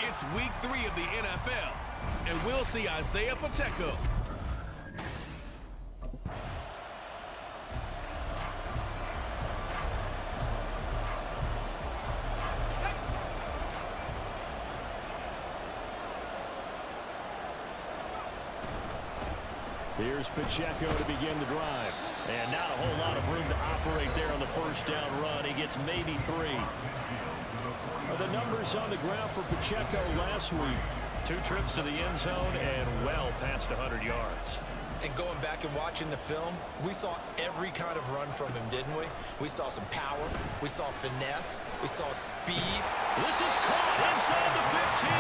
It's week 3 of the NFL, and we'll see Isaiah Pacheco. Here's Pacheco to begin the drive. And not a whole lot of room to operate there on the first down run. He gets maybe 3. The numbers on the ground for Pacheco last week. 2 trips to the end zone and well past 100 yards. And going back and watching the film, we saw every kind of run from him, didn't we? We saw some power. We saw finesse. We saw speed. This is caught inside the 15.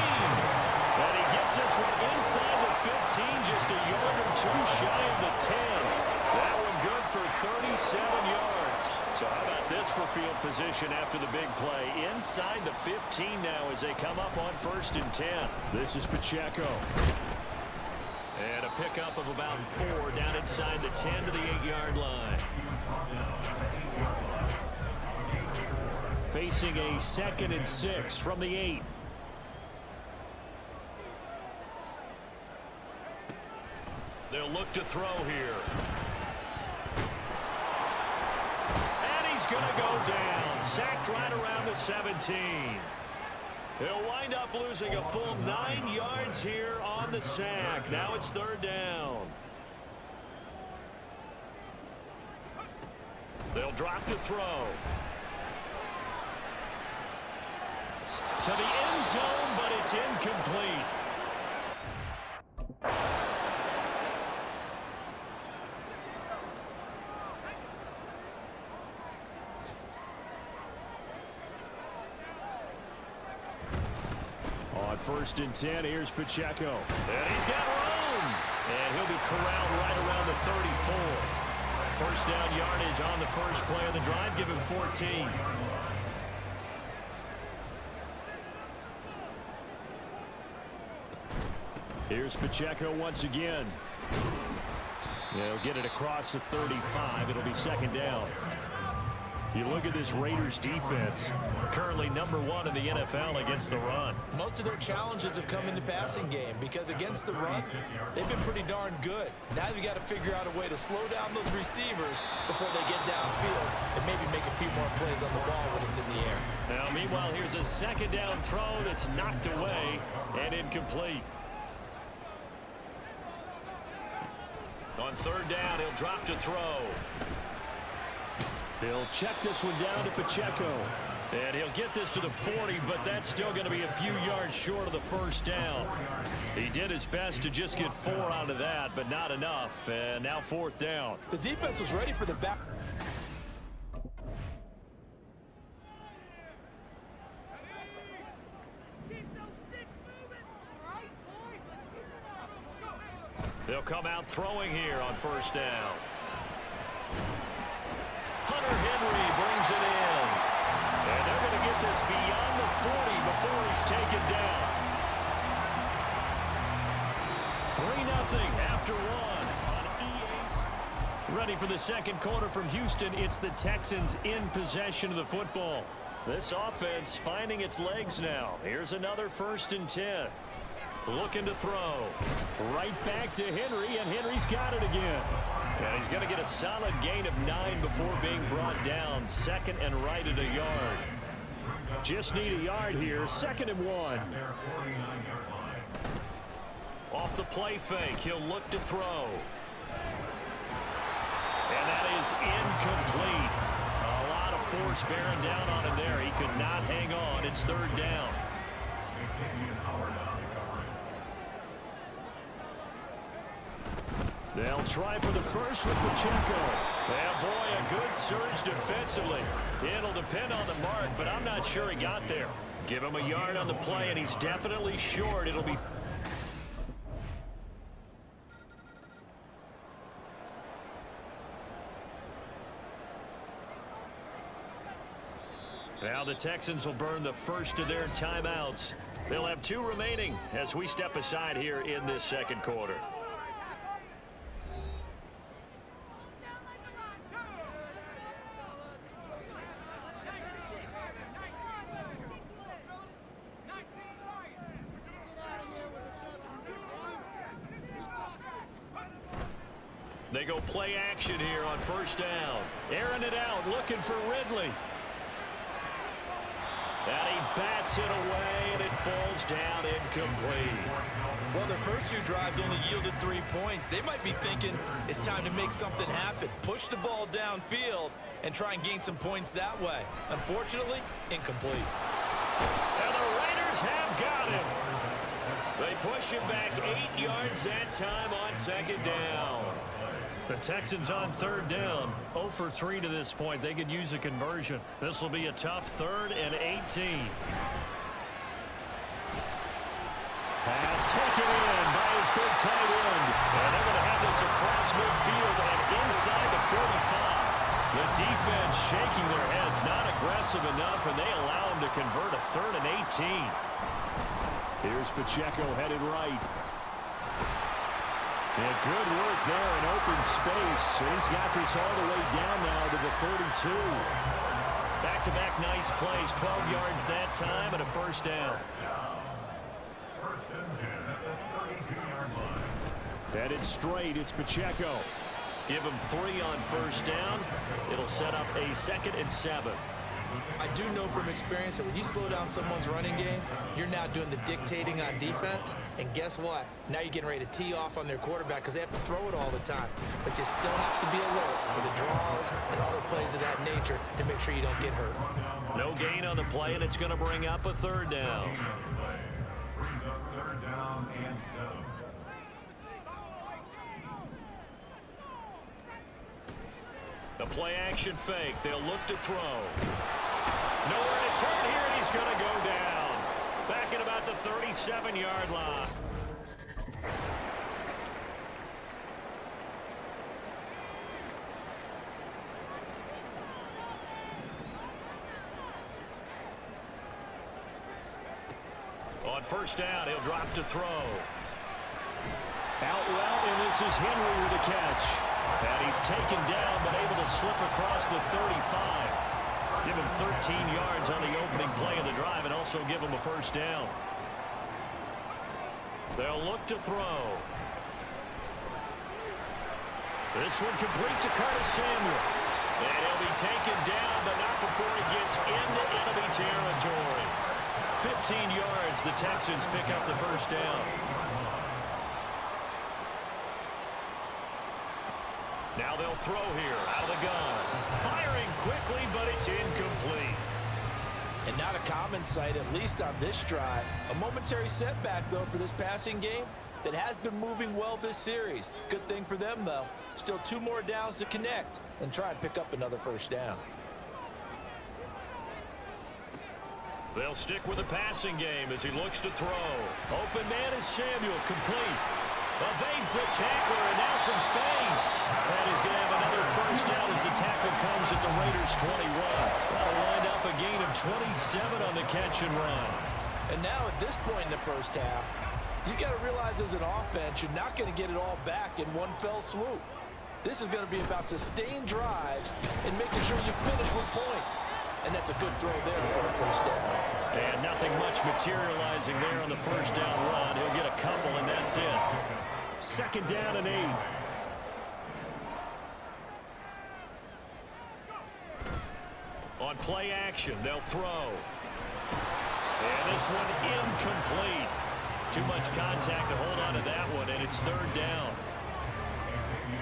And he gets this one inside the 15, just a yard or 2 shy of the 10. That one good for 37 yards. So how about this for field position after the big play? Inside the 15 now as they come up on 1st and 10. This is Pacheco. And a pickup of about 4 down inside the 10 to the 8-yard line. Facing a 2nd and 6 from the 8. They'll look to throw here. And he's going to go down. Sacked right around the 17. He'll wind up losing a full 9 yards here on the sack. Now it's 3rd down. They'll drop to throw. To the end zone, but it's incomplete. On 1st and 10, here's Pacheco. And he's got room. And he'll be corralled right around the 34. 1st down yardage on the first play of the drive. Give him 14. Here's Pacheco once again. He'll get it across the 35. It'll be 2nd down. You look at this Raiders defense, currently number 1 in the NFL against the run. Most of their challenges have come in the passing game because against the run, they've been pretty darn good. Now you've got to figure out a way to slow down those receivers before they get downfield and maybe make a few more plays on the ball when it's in the air. Now, meanwhile, here's a 2nd down throw that's knocked away and incomplete. On 3rd down, he'll drop to throw. He'll check this one down to Pacheco. And he'll get this to the 40, but that's still going to be a few yards short of the 1st down. He did his best to just get 4 out of that, but not enough. And now 4th down. The defense was ready for the back. They'll come out throwing here on 1st down. Hunter Henry brings it in. And they're going to get this beyond the 40 before he's taken down. 3-0 after 1 on EA's. Ready for the 2nd quarter from Houston. It's the Texans in possession of the football. This offense finding its legs now. Here's another 1st and 10. Looking to throw. Right back to Henry, and Henry's got it again. And he's going to get a solid gain of 9 before being brought down. 2nd and right at a yard. Just need a yard here. 2nd and 1. Off the play fake, he'll look to throw. And that is incomplete. A lot of force bearing down on him there. He could not hang on. It's 3rd down. They'll try for the first with Pacheco. Yeah, boy, a good surge defensively. It'll depend on the mark, but I'm not sure he got there. Give him a yard on the play, and he's definitely short. It'll be... Now the Texans will burn the first of their timeouts. They'll have 2 remaining as we step aside here in this 2nd quarter. They go play action here on first down. Airing it out, looking for Ridley. And he bats it away, and it falls down incomplete. Well, their first 2 drives only yielded 3 points. They might be thinking it's time to make something happen. Push the ball downfield and try and gain some points that way. Unfortunately, incomplete. And the Raiders have got him. They push him back 8 yards that time on second down. The Texans on third down, 0 for 3 to this point. They could use a conversion. This will be a tough 3rd and 18. Pass taken in by his big tight end. And they're going to have this across midfield and inside the 45. The defense shaking their heads, not aggressive enough, and they allow him to convert a 3rd and 18. Here's Pacheco headed right. And good work there in open space. He's got this all the way down now to the 32. Back-to-back nice plays, 12 yards that time, and a first down. Headed straight, it's Pacheco. Give him 3 on first down. It'll set up a 2nd and 7. I do know from experience that when you slow down someone's running game, you're now doing the dictating on defense. And guess what? Now you're getting ready to tee off on their quarterback because they have to throw it all the time. But you still have to be alert for the draws and other plays of that nature to make sure you don't get hurt. No gain on the play, and it's going to bring up a 3rd down. Brings up 3rd down and 7. The play action fake. They'll look to throw. Nowhere to turn here, and he's going to go down. Back at about the 37-yard line. On first down, he'll drop to throw. Out route, and this is Henry with a catch. And he's taken down, but able to slip across the 35. Give him 13 yards on the opening play of the drive and also give him a first down. They'll look to throw. This one complete to Curtis Samuel. And he'll be taken down, but not before he gets into enemy territory. 15 yards, the Texans pick up the first down. Now they'll throw here out of the gun. Firing quickly, but it's incomplete. And not a common sight, at least on this drive. A momentary setback, though, for this passing game that has been moving well this series. Good thing for them, though. Still 2 more downs to connect and try and pick up another first down. They'll stick with the passing game as he looks to throw. Open man is Samuel, complete. Evades the tackler, and now some space. And he's going to have another first down as the tackle comes at the Raiders' 21. That'll wind up a gain of 27 on the catch and run. And now at this point in the first half, you got to realize as an offense, you're not going to get it all back in one fell swoop. This is going to be about sustained drives and making sure you finish with points. And that's a good throw there for a first down. And nothing much materializing there on the first down run. He'll get a couple, and that's it. 2nd down and 8. On play action, they'll throw. And this one incomplete. Too much contact to hold on to that one, and it's 3rd down.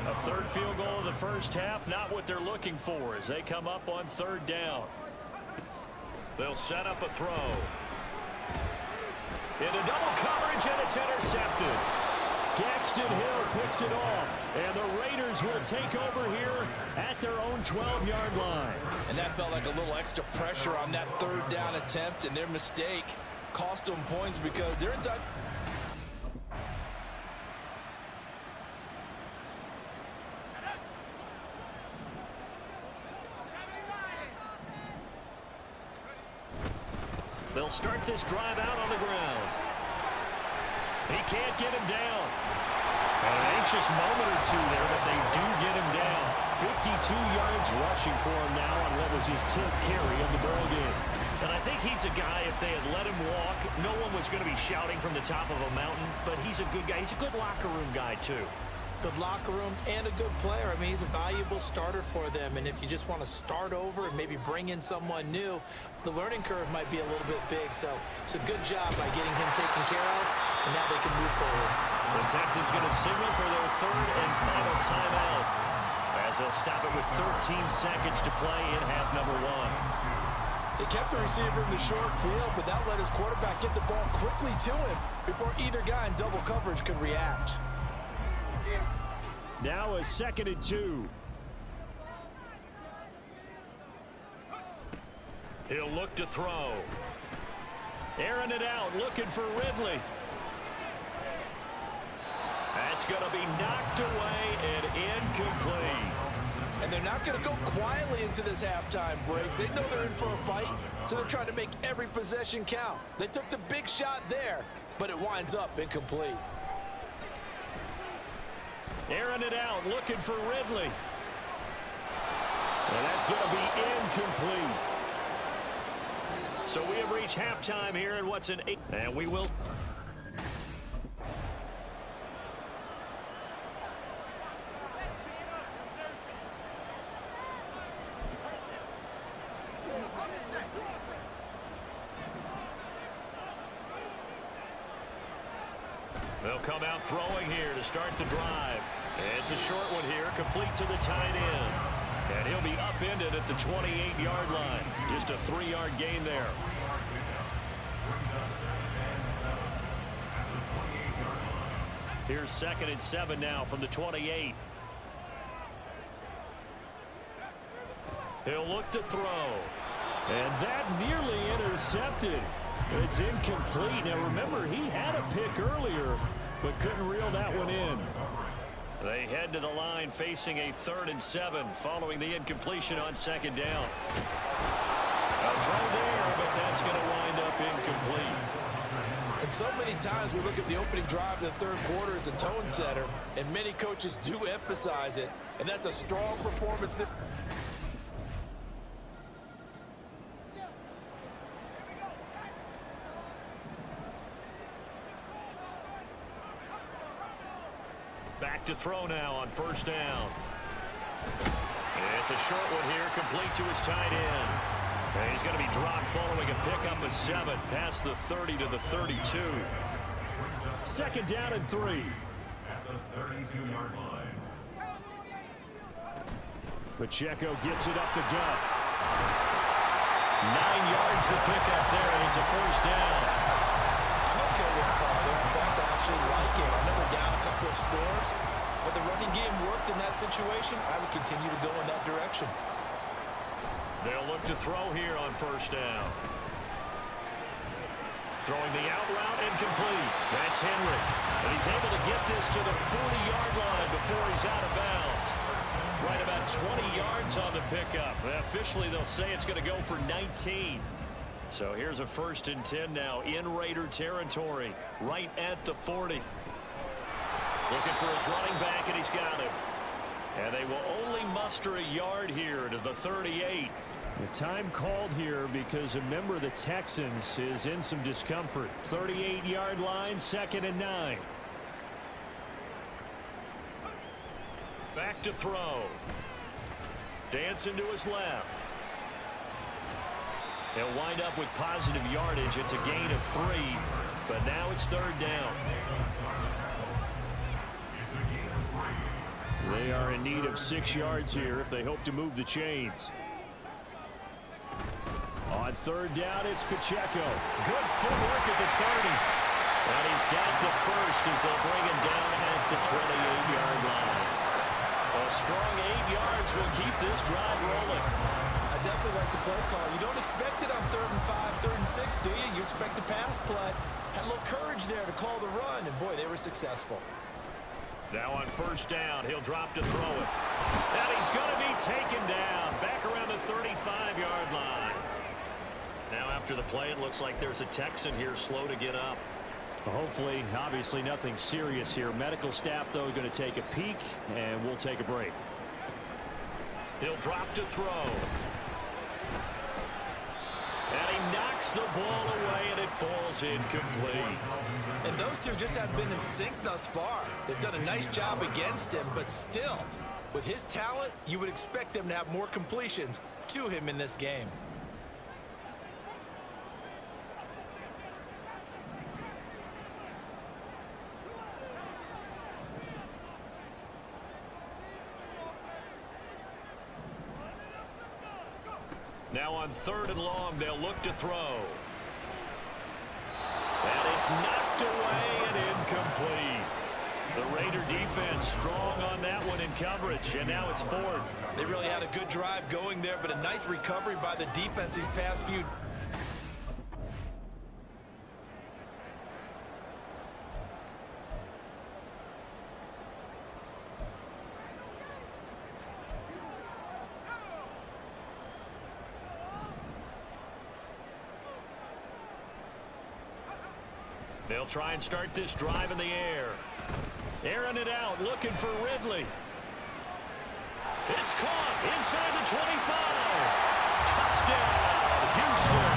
A 3rd field goal of the first half, not what they're looking for as they come up on 3rd down. They'll set up a throw. Into double coverage, and it's intercepted. Daxton Hill picks it off, and the Raiders will take over here at their own 12-yard line. And that felt like a little extra pressure on that 3rd down attempt, and their mistake cost them points because they're inside. They'll start this drive out on the ground. He can't get him down. An anxious moment or two there, but they do get him down. 52 yards rushing for him now on what was his 10th carry of the ball game. And I think he's a guy, if they had let him walk, no one was going to be shouting from the top of a mountain, but he's a good guy. He's a good locker room guy, too. Good locker room and a good player. I mean, he's a valuable starter for them. And if you just want to start over and maybe bring in someone new, the learning curve might be a little bit big. So it's a good job by getting him taken care of, and now they can move forward. The Texans going to signal for their third and final timeout, as they'll stop it with 13 seconds to play in half number one. They kept the receiver in the short field, but that let his quarterback get the ball quickly to him before either guy in double coverage could react. Now a 2nd and 2. He'll look to throw. Airing it out, looking for Ridley. That's going to be knocked away and incomplete. And they're not going to go quietly into this halftime break. They know they're in for a fight, so they're trying to make every possession count. They took the big shot there, but it winds up incomplete. Airing it out, looking for Ridley. And that's going to be incomplete. So we have reached halftime here in what's an 8. And we will. They'll come out throwing here to start the drive. It's a short one here, complete to the tight end. And he'll be upended at the 28-yard line. Just a 3-yard gain there. Here's 2nd and 7 now from the 28. He'll look to throw. And that nearly intercepted. It's incomplete. Now remember, he had a pick earlier, but couldn't reel that one in. They head to the line facing a 3rd and 7 following the incompletion on 2nd down. A throw there, but that's going to wind up incomplete. And so many times we look at the opening drive of the third quarter as a tone setter, and many coaches do emphasize it, and that's a strong performance. Back to throw now on 1st down. It's a short one here, complete to his tight end. And he's going to be dropped following a pickup of 7 past the 30 to the 32. 2nd down and 3. At the 32-yard line. Pacheco gets it up the gut. 9 yards to pick up there, and it's a 1st down. I'm okay with the call there. In fact, I actually like it. I know we're down a couple of scores, but the running game worked in that situation. I would continue to go in that direction. They'll look to throw here on 1st down. Throwing the out route incomplete. That's Henry. And he's able to get this to the 40-yard line before he's out of bounds. Right about 20 yards on the pickup. Officially, they'll say it's going to go for 19. So here's a 1st and 10 now in Raider territory, right at the 40. Looking for his running back, and he's got him. And they will only muster a yard here to the 38. The time called here because a member of the Texans is in some discomfort. 38-yard line, 2nd and 9. Back to throw. Dancing to his left. He'll wind up with positive yardage. It's a gain of 3, but now it's 3rd down. They are in need of 6 yards here if they hope to move the chains. On 3rd down, it's Pacheco. Good footwork at the 30. And he's got the 1st as they'll bring him down at the 28-yard line. A strong 8 yards will keep this drive rolling. I definitely like the play call. You don't expect it on 3rd and 5, 3rd and 6, do you? You expect a pass play. Had a little courage there to call the run, and boy, they were successful. Now on 1st down, he'll drop to throw it. And he's going to be taken down back around the 35-yard line. Now after the play, it looks like there's a Texan here slow to get up. Hopefully, obviously nothing serious here. Medical staff, though, going to take a peek, and we'll take a break. He'll drop to throw. And he knocks the ball away, and it falls is incomplete. And those two just haven't been in sync thus far. They've done a nice job against him, but still, with his talent, you would expect them to have more completions to him in this game. Now on 3rd and long, they'll look to throw. And it's knocked away and incomplete. The Raider defense strong on that one in coverage, and now it's 4th. They really had a good drive going there, but a nice recovery by the defense these past few. They'll try and start this drive in the air. Airing it out, looking for Ridley. It's caught inside the 25. Touchdown, Houston.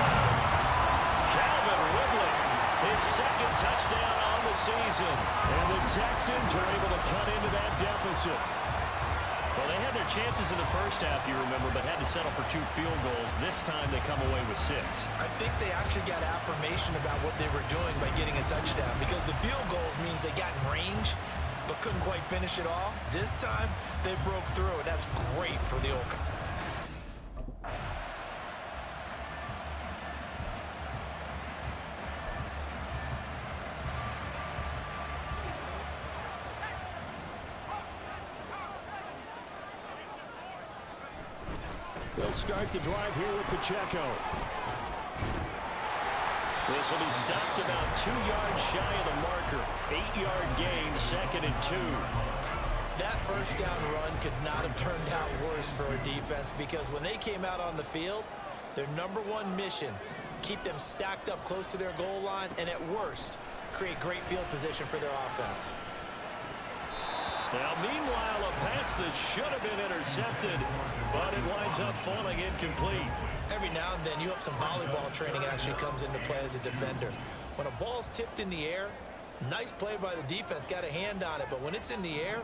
Calvin Ridley, his 2nd touchdown on the season. And the Texans are able to cut into that deficit. Well, they had their chances in the first half, you remember, but had to settle for 2 field goals. This time they come away with 6. I think they actually got affirmation about what they were doing by getting a touchdown, because the field goals means they got in range but couldn't quite finish it off. This time they broke through, and that's great for the old. They'll start the drive here with Pacheco. This will be stopped about 2 yards shy of the marker. 8-yard gain, 2nd and 2. That first down run could not have turned out worse for a defense, because when they came out on the field, their #1 mission, keep them stacked up close to their goal line, and at worst, create great field position for their offense. Now, meanwhile, a pass that should have been intercepted, but it winds up falling incomplete. Every now and then, you hope some volleyball training actually comes into play as a defender. When a ball's tipped in the air, nice play by the defense, got a hand on it, but when it's in the air,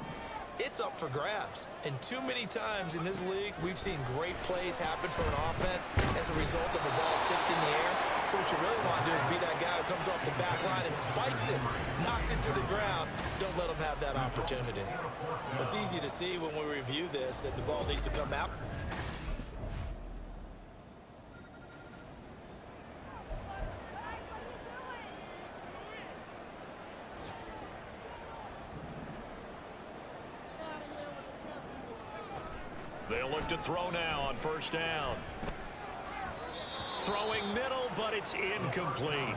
it's up for grabs. And too many times in this league, we've seen great plays happen for an offense as a result of a ball tipped in the air. So what you really want to do is be that guy who comes off the back line and spikes it, knocks it to the ground. Don't let them have that opportunity. It's easy to see when we review this that the ball needs to come out. They'll look to throw now on 1st down. Throwing middle, but it's incomplete.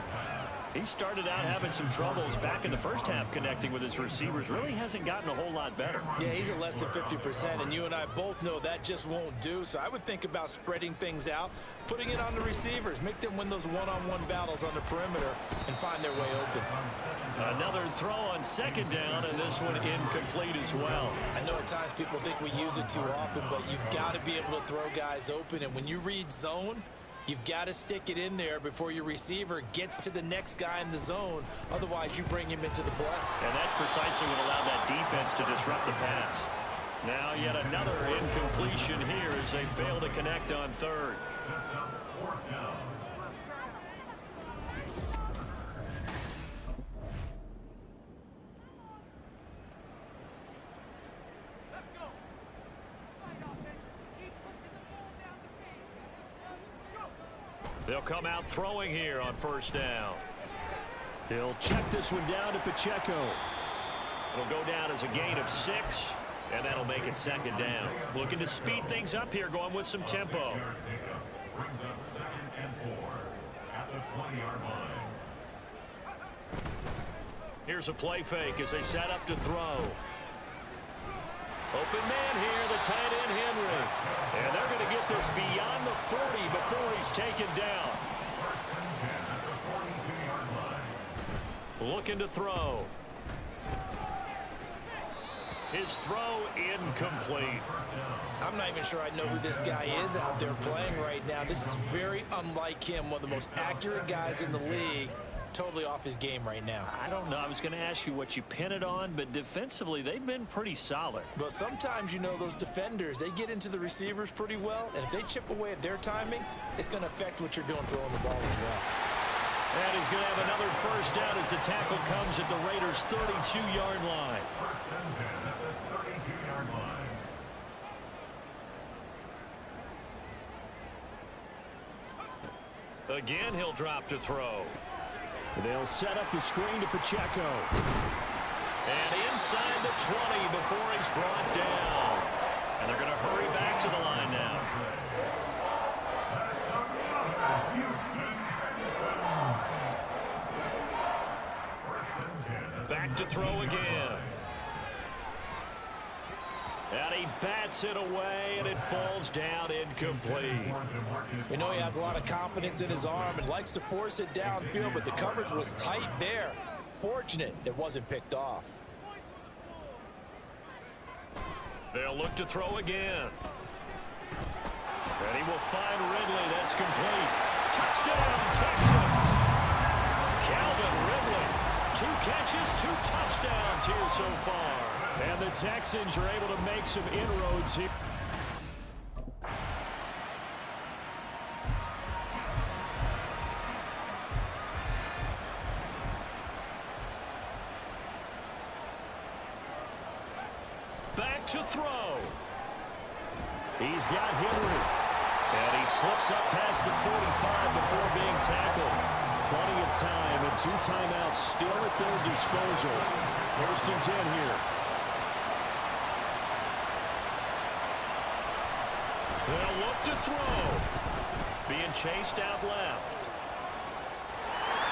He started out having some troubles back in the first half connecting with his receivers. Really hasn't gotten a whole lot better. Yeah, he's at less than 50%, and you and I both know that just won't do. So I would think about spreading things out, putting it on the receivers, make them win those one-on-one battles on the perimeter, and find their way open. Another throw on 2nd down, and this one incomplete as well. I know at times people think we use it too often, but you've got to be able to throw guys open, and when you read zone, you've got to stick it in there before your receiver gets to the next guy in the zone. Otherwise, you bring him into the play. And that's precisely what allowed that defense to disrupt the pass. Now yet another incompletion here as they fail to connect on 3rd. They'll come out throwing here on 1st down. He'll check this one down to Pacheco. It'll go down as a gain of 6, and that'll make it 2nd down. Looking to speed things up here, going with some tempo. Brings up 2nd and 4 at the 20-yard line. Here's a play fake as they set up to throw. Open man here, the tight end Henry. And they're going to get this beyond the 40 before he's taken down. Looking to throw. His throw incomplete. I'm not even sure I know who this guy is out there playing right now. This is very unlike him, one of the most accurate guys in the league. totally off his game right now. I don't know. I was going to ask you what you pin it on, but defensively, they've been pretty solid. But sometimes, you know, those defenders, they get into the receivers pretty well, and if they chip away at their timing, it's going to affect what you're doing throwing the ball as well. And he's going to have another first down as the tackle comes at the Raiders' 32-yard line. First and 10 at the 32-yard line. Again, he'll drop to throw. They'll set up the screen to Pacheco. And inside the 20 before he's brought down. And they're going to hurry back to the line now. Back to throw again. And he bats it away, and it falls down incomplete. We know he has a lot of confidence in his arm and likes to force it downfield, but the coverage was tight there. Fortunate it wasn't picked off. They'll look to throw again. And he will find Ridley. That's complete. Touchdown, Texans! Calvin Ridley. 2 catches, 2 touchdowns here so far. And the Texans are able to make some inroads here. Back to throw. He's got Henry. And he slips up past the 45 before being tackled. Plenty of time and 2 timeouts still at their disposal. First and 10 here. They'll look to throw. Being chased out left.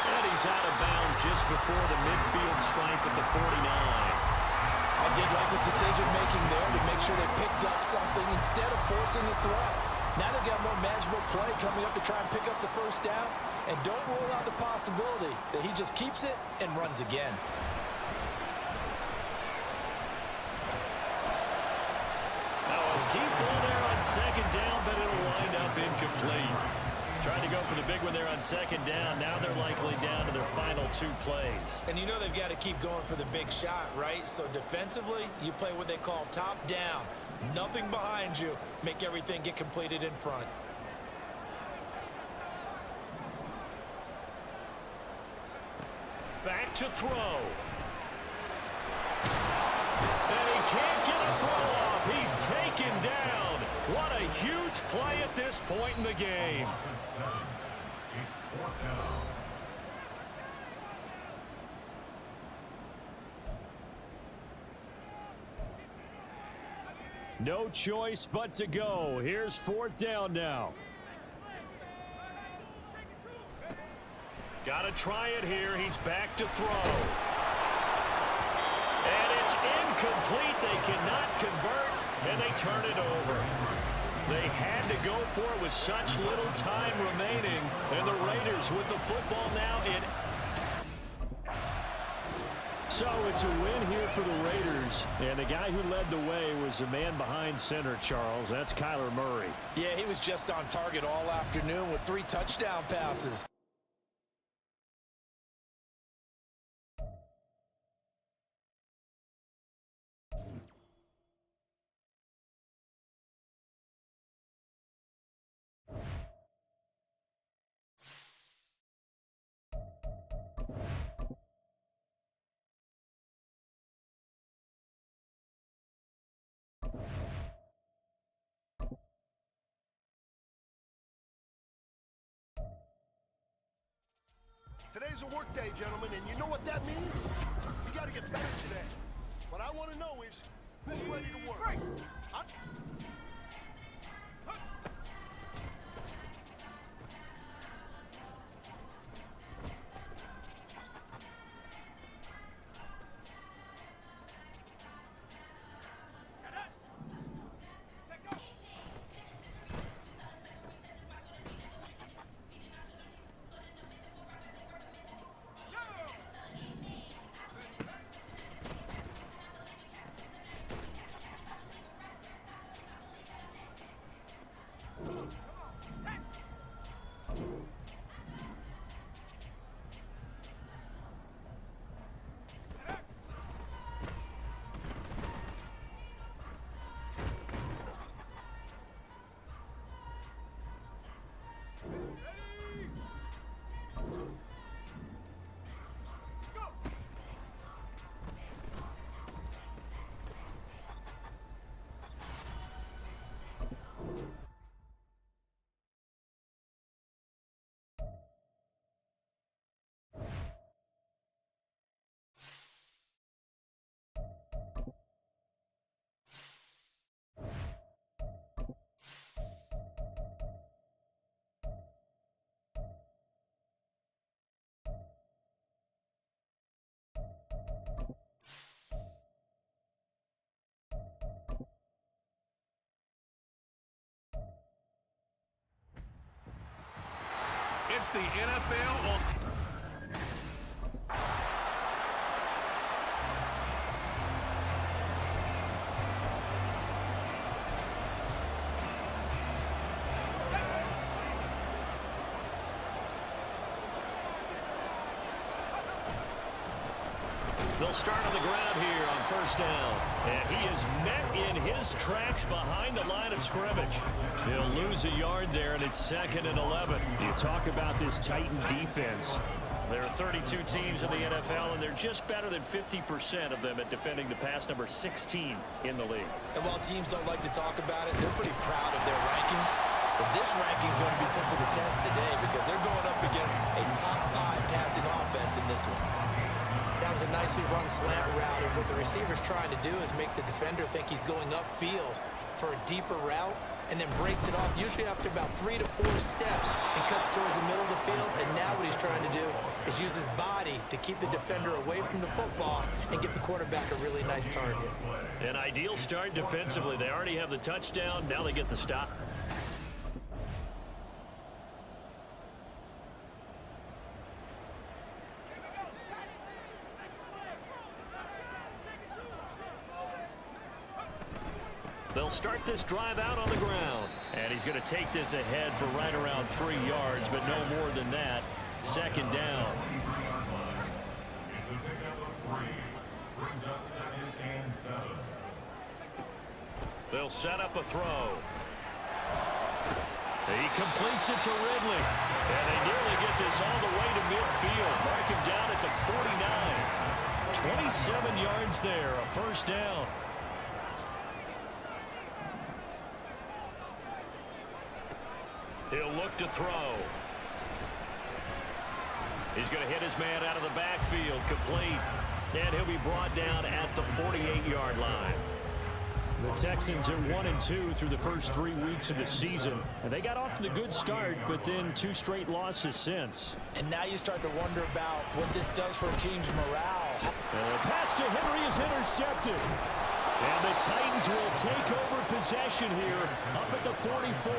And he's out of bounds just before the midfield stripe at the 49. I did like his decision-making there to make sure they picked up something instead of forcing the throw. Now they've got more manageable play coming up to try and pick up the first down. And don't rule out the possibility that he just keeps it and runs again. Now a deep ball there on second down, but it'll wind up incomplete. Trying to go for the big one there on second down. Now they're likely down to their final 2 plays. And you know they've got to keep going for the big shot, right? So defensively, you play what they call top down. Nothing behind you. Make everything get completed in front. Back to throw. And he can't get a throw off. He's taken down. What a huge play at this point in the game. It's 4th down. No choice but to go. Here's 4th down now. Got to try it here. He's back to throw. And it's incomplete. They cannot convert, and they turn it over. They had to go for it with such little time remaining, and the Raiders with the football now in. So it's a win here for the Raiders, and the guy who led the way was the man behind center, Charles. That's Kyler Murray. Yeah, he was just on target all afternoon with 3 touchdown passes. Today's a work day, gentlemen, and you know what that means? You got to get better today. What I want to know is, who's ready to work? Right. It's the NFL on... They'll start on the ground here on first down. And he is met in his tracks behind the line of scrimmage. He'll lose a yard there, and it's 2nd and 11. You talk about this Titan defense. There are 32 teams in the NFL, and they're just better than 50% of them at defending the pass, number 16 in the league. And while teams don't like to talk about it, they're pretty proud of their rankings. But this ranking is going to be put to the test today because they're going up against a top 5 passing offense in this one. That was a nicely run slant route, and what the receiver's trying to do is make the defender think he's going upfield for a deeper route, and then breaks it off usually after about 3 to 4 steps and cuts towards the middle of the field. And now what he's trying to do is use his body to keep the defender away from the football and give the quarterback a really nice target. An ideal start defensively. They already have the touchdown. Now they get the stop. They'll start this drive out on the ground. And he's going to take this ahead for right around 3 yards, but no more than that. 2nd down. It's a pickup of 3. Brings up 2nd and 7. They'll set up a throw. He completes it to Ridley. And they nearly get this all the way to midfield. Mark him down at the 49. 27 yards there, a first down. He'll look to throw. He's going to hit his man out of the backfield, complete. And he'll be brought down at the 48-yard line. The Texans are 1-2 through the first 3 weeks of the season. And they got off to the good start, but then 2 straight losses since. And now you start to wonder about what this does for a team's morale. And the pass to Henry is intercepted. And the Titans will take over possession here up at the 44.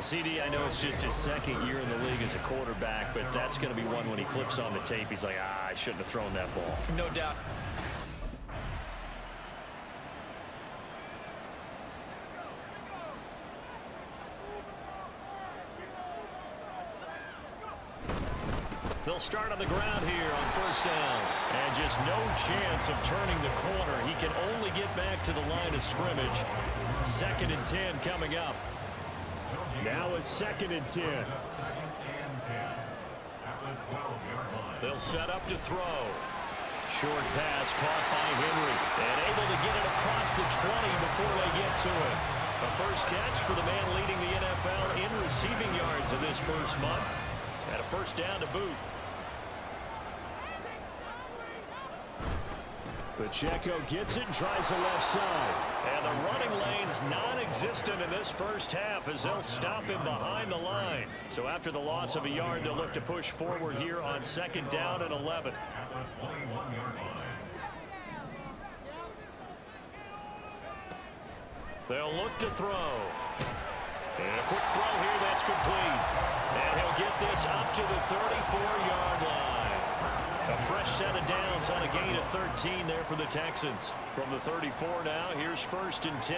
CD, I know it's just his 2nd year in the league as a quarterback, but that's going to be one when he flips on the tape. He's like, I shouldn't have thrown that ball. No doubt. They'll start on the ground here on first down. And just no chance of turning the corner. He can only get back to the line of scrimmage. 2nd and 10 coming up. Now a 2nd and 10. They'll set up to throw. Short pass caught by Henry. And able to get it across the 20 before they get to it. A first catch for the man leading the NFL in receiving yards in this first month. And a first down to boot. Pacheco gets it and tries the left side. And the running lane's non-existent in this first half as they'll stop him behind the line. So after the loss of a yard, they'll look to push forward here on 2nd down and 11. They'll look to throw. And a quick throw here that's complete. And he'll get this up to the 34-yard line. A fresh set of downs on a gain of 13 there for the Texans. From the 34 now, here's 1st and 10.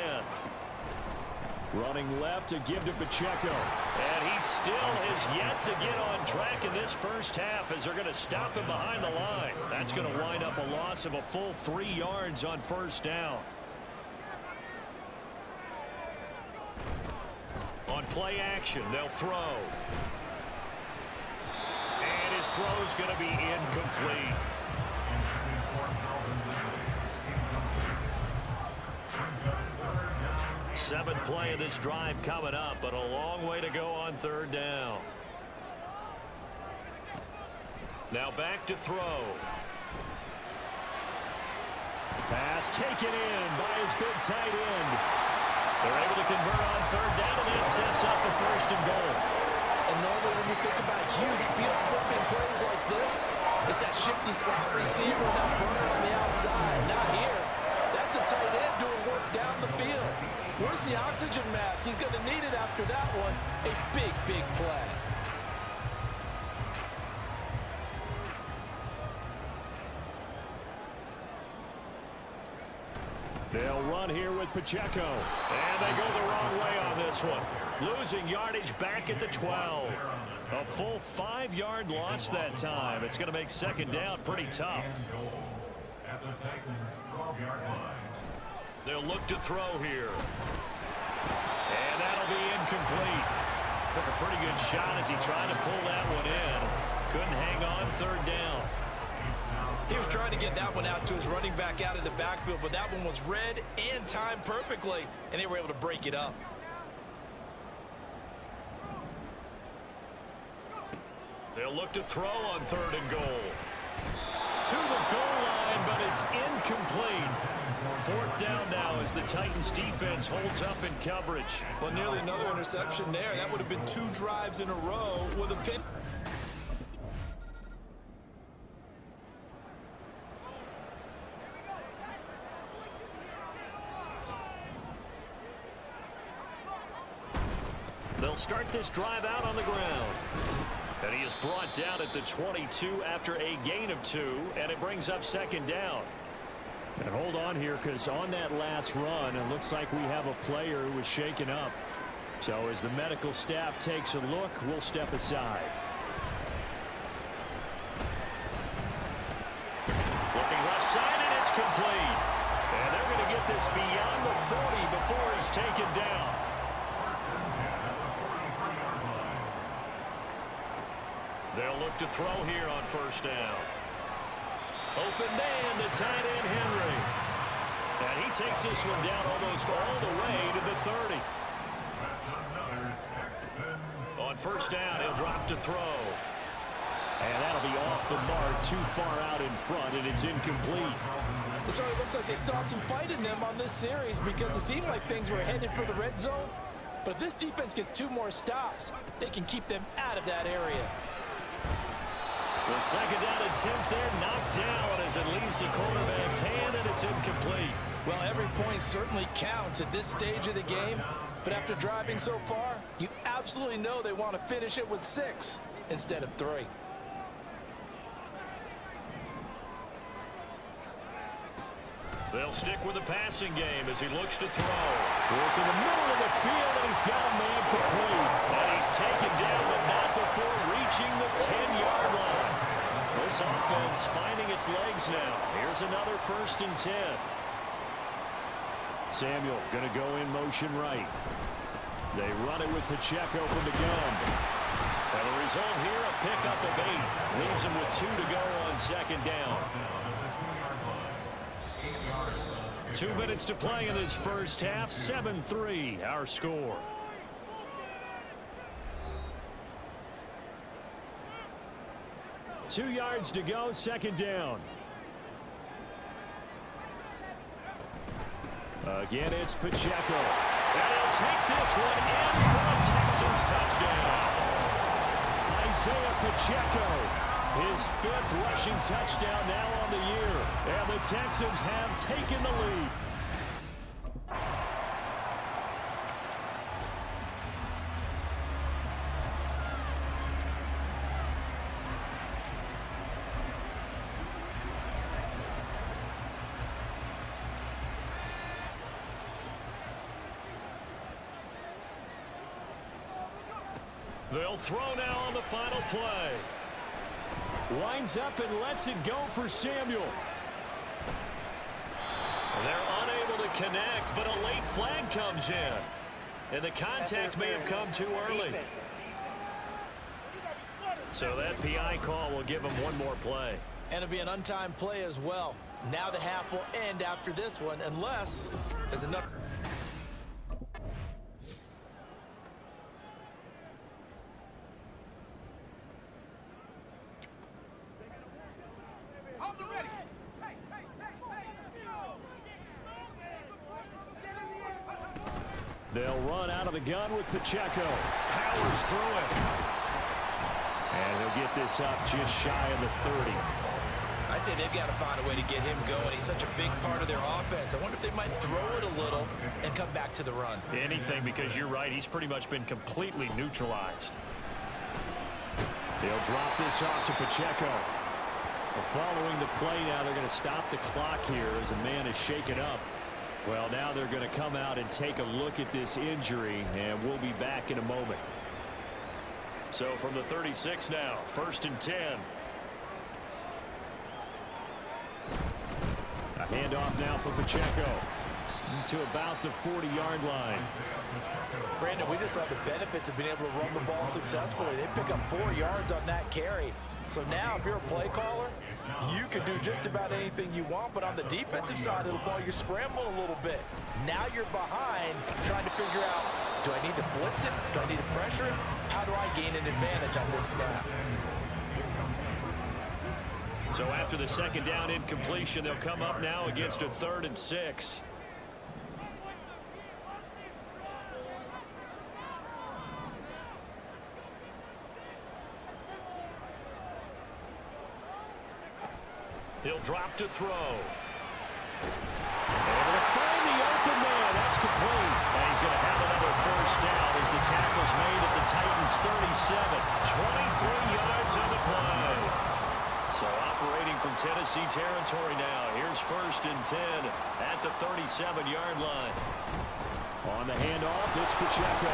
Running left to give to Pacheco. And he still has yet to get on track in this first half as they're going to stop him behind the line. That's going to wind up a loss of a full 3 yards on first down. On play action, they'll throw. And his throw's going to be incomplete. 7th play of this drive coming up, but a long way to go on 3rd down. Now back to throw. Pass taken in by his big tight end. They're able to convert on 3rd down, and that sets up the 1st and goal. And normally when you think about huge field flipping plays like this, it's that shifty slot receiver, that burner on the outside. Not here. That's a tight end doing work down the field. Where's the oxygen mask? He's going to need it after that one. A big, big play. They'll run here with Pacheco. And they go the wrong way on this one. Losing yardage back at the 12. A full 5-yard loss that time. It's going to make second down pretty tough. At the Titans' 12-yard line. They'll look to throw here. And that'll be incomplete. Took a pretty good shot as he tried to pull that one in. Couldn't hang on, third down. He was trying to get that one out to his running back out of the backfield, but that one was read and timed perfectly, and they were able to break it up. They'll look to throw on third and goal. To the goal line, but it's incomplete. Fourth down now as the Titans defense holds up in coverage. Well, nearly another interception there. That would have been 2 drives in a row with a pick. They'll start this drive out on the ground. And he is brought down at the 22 after a gain of 2, and it brings up second down. And hold on here, because on that last run, it looks like we have a player who was shaken up. So as the medical staff takes a look, we'll step aside. Looking left side, and it's complete. And they're going to get this beyond the 40 before he's taken down. They'll look to throw here on first down. Open man, the tight end, Henry. And he takes this one down almost all the way to the 30. On first down, he'll drop to throw. And that'll be off the mark, too far out in front, and it's incomplete. So it looks like they still have some fight in them on this series because it seemed like things were headed for the red zone. But if this defense gets 2 more stops, they can keep them out of that area. The second down attempt there knocked down as it leaves the quarterback's hand, and it's incomplete. Well, every point certainly counts at this stage of the game. But after driving so far, you absolutely know they want to finish it with 6 instead of 3. They'll stick with the passing game as he looks to throw. Work in the middle of the field, and he's got a man complete. And he's taken down, but not before reaching the 10-yard line. This offense finding its legs now. Here's another 1st and 10. Samuel going to go in motion right. They run it with Pacheco from the gun. And the result here, a pickup of 8. Leaves him with 2 to go on second down. 2 minutes to play in this first half. 7-3, our score. Two yards to go, second down. Again, it's Pacheco. And he'll take this one in for a Texans touchdown. Isaiah Pacheco, his 5th rushing touchdown now on the year. And the Texans have taken the lead. They'll throw now on the final play. Winds up and lets it go for Samuel. They're unable to connect, but a late flag comes in. And the contact may have come too early. So that PI call will give them one more play. And it'll be an untimed play as well. Now the half will end after this one, unless there's enough. They'll run out of the gun with Pacheco. Powers through it. And he'll get this up just shy of the 30. I'd say they've got to find a way to get him going. He's such a big part of their offense. I wonder if they might throw it a little and come back to the run. Anything, because you're right. He's pretty much been completely neutralized. They'll drop this off to Pacheco. Following the play now, they're going to stop the clock here as a man is shaken up. Well, now they're going to come out and take a look at this injury, and we'll be back in a moment. So from the 36 now, 1st and 10. A handoff now for Pacheco to about the 40-yard line. Brandon, we just saw the benefits of being able to run the ball successfully. They pick up 4 yards on that carry. So now if you're a play caller, you can do just about anything you want, but on the defensive side of the ball, you're scrambling a little bit. Now you're behind trying to figure out, do I need to blitz it? Do I need to pressure it? How do I gain an advantage on this snap? So after the second down incompletion, they'll come up now against a 3rd and 6. He'll drop to throw. Able to find the open man. That's complete. And he's going to have another 1st down as the tackle's made at the Titans' 37. 23 yards on the play. So operating from Tennessee territory now. Here's 1st and 10 at the 37-yard line. On the handoff, it's Pacheco.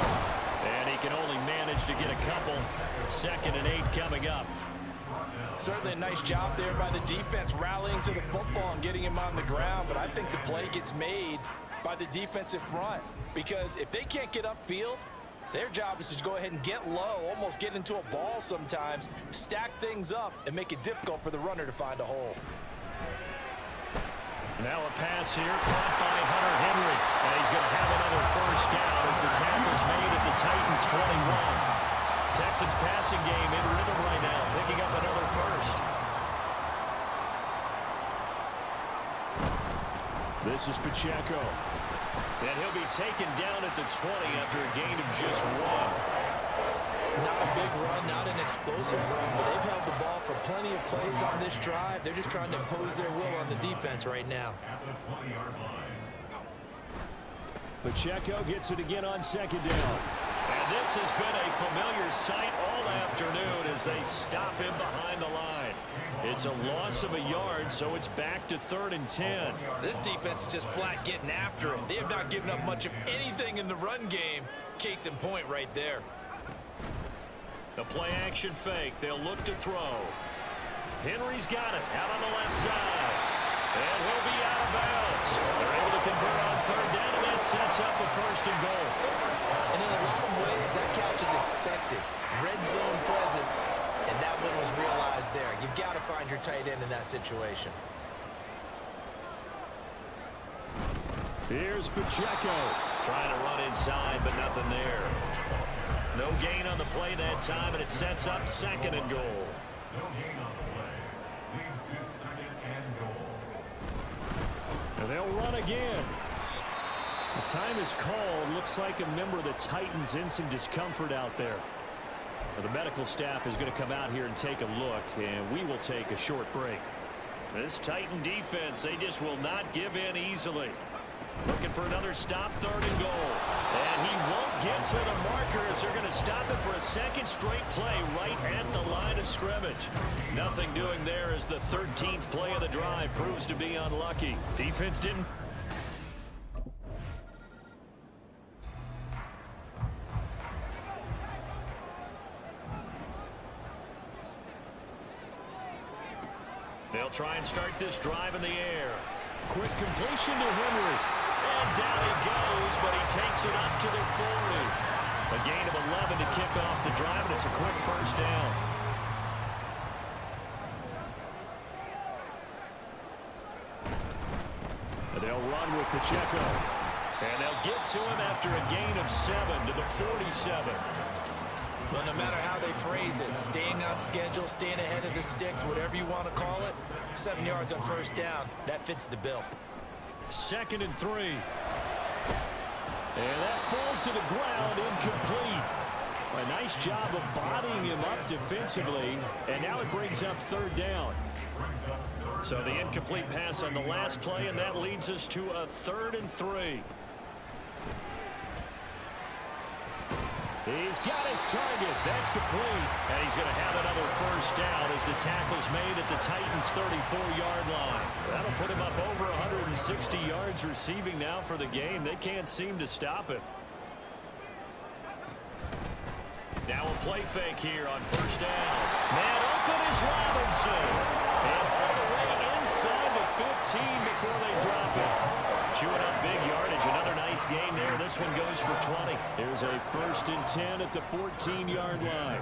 And he can only manage to get a couple. 2nd and 8 coming up. Certainly a nice job there by the defense rallying to the football and getting him on the ground, but I think the play gets made by the defensive front because if they can't get upfield, their job is to go ahead and get low, almost get into a ball sometimes, stack things up, and make it difficult for the runner to find a hole. Now a pass here, caught by Hunter Henry. And he's going to have another 1st down as the tackle's made at the Titans' 21. Texans passing game in rhythm right now, picking up another 1st. This is Pacheco. And he'll be taken down at the 20 after a gain of just 1. Not a big run, not an explosive run, but they've held the ball for plenty of plays on this drive. They're just trying to impose their will on the defense right now. Pacheco gets it again on 2nd down. And this has been a familiar sight all afternoon as they stop him behind the line. It's a loss of a yard, so it's back to 3rd and 10. This defense is just flat getting after it. They have not given up much of anything in the run game. Case in point right there. The play-action fake. They'll look to throw. Henry's got it out on the left side. And he'll be out of bounds. They're able to convert on 3rd down, and that sets up the 1st and goal. And in a lot of ways, that couch is expected. Red zone presence, and that one was realized there. You've got to find your tight end in that situation. Here's Pacheco. Trying to run inside, but nothing there. No gain on the play that time, and it sets up 2nd and goal. No gain on the play. Leads to 2nd and goal. And they'll run again. The time is called. Looks like a member of the Titans in some discomfort out there. The medical staff is going to come out here and take a look, and we will take a short break. This Titan defense, they just will not give in easily. Looking for another stop, 3rd and goal. And he won't get to the markers. They're going to stop it for a 2nd straight play right at the line of scrimmage. Nothing doing there as the 13th play of the drive proves to be unlucky. Defense didn't. They'll try and start this drive in the air. Quick completion to Henry. And down he goes, but he takes it up to the 40. A gain of 11 to kick off the drive, and it's a quick 1st down. And they'll run with Pacheco. And they'll get to him after a gain of 7 to the 47. Well, no matter how they phrase it, staying on schedule, staying ahead of the sticks, whatever you want to call it, 7 yards on 1st down, that fits the bill. 2nd and 3. And that falls to the ground, incomplete. A nice job of bodying him up defensively, and now it brings up 3rd down. So the incomplete pass on the last play, and that leads us to a 3rd and 3. He's got his target. That's complete. And he's going to have another first down as the tackle's made at the Titans' 34-yard line. That'll put him up over 160 yards receiving now for the game. They can't seem to stop it. Now a play fake here on first down. Man open is Robinson. And all the way inside the 15 before they drop it. Chewing up big yardage. Another nice gain there. This one goes for 20. Here's a 1st and 10 at the 14-yard line.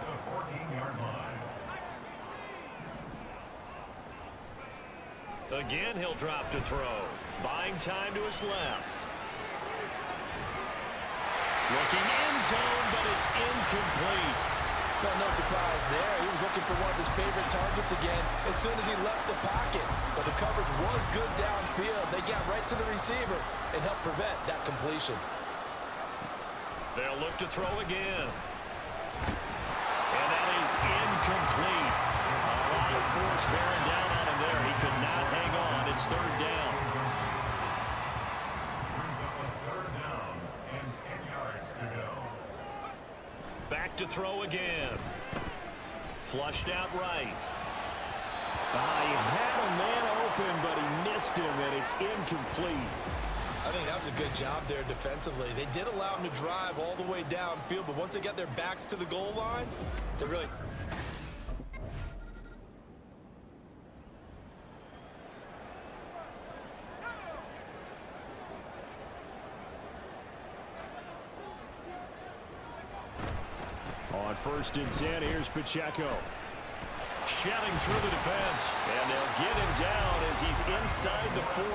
Again, he'll drop to throw. Buying time to his left. Looking end zone, but it's incomplete. Well, no surprise there. He was looking for one of his favorite targets again as soon as he left the pocket. But the coverage was good downfield. They got right to the receiver and helped prevent that completion. They'll look to throw again. And that is incomplete. A lot of force bearing down on him there. He could not hang on. It's 3rd down. Back to throw again. Flushed out right. He had a man open, but he missed him, and it's incomplete. I think that was a good job there defensively. They did allow him to drive all the way downfield, but once they got their backs to the goal line, they really... On 1st and 10, here's Pacheco. Shelling through the defense. And they'll get him down as he's inside the 40.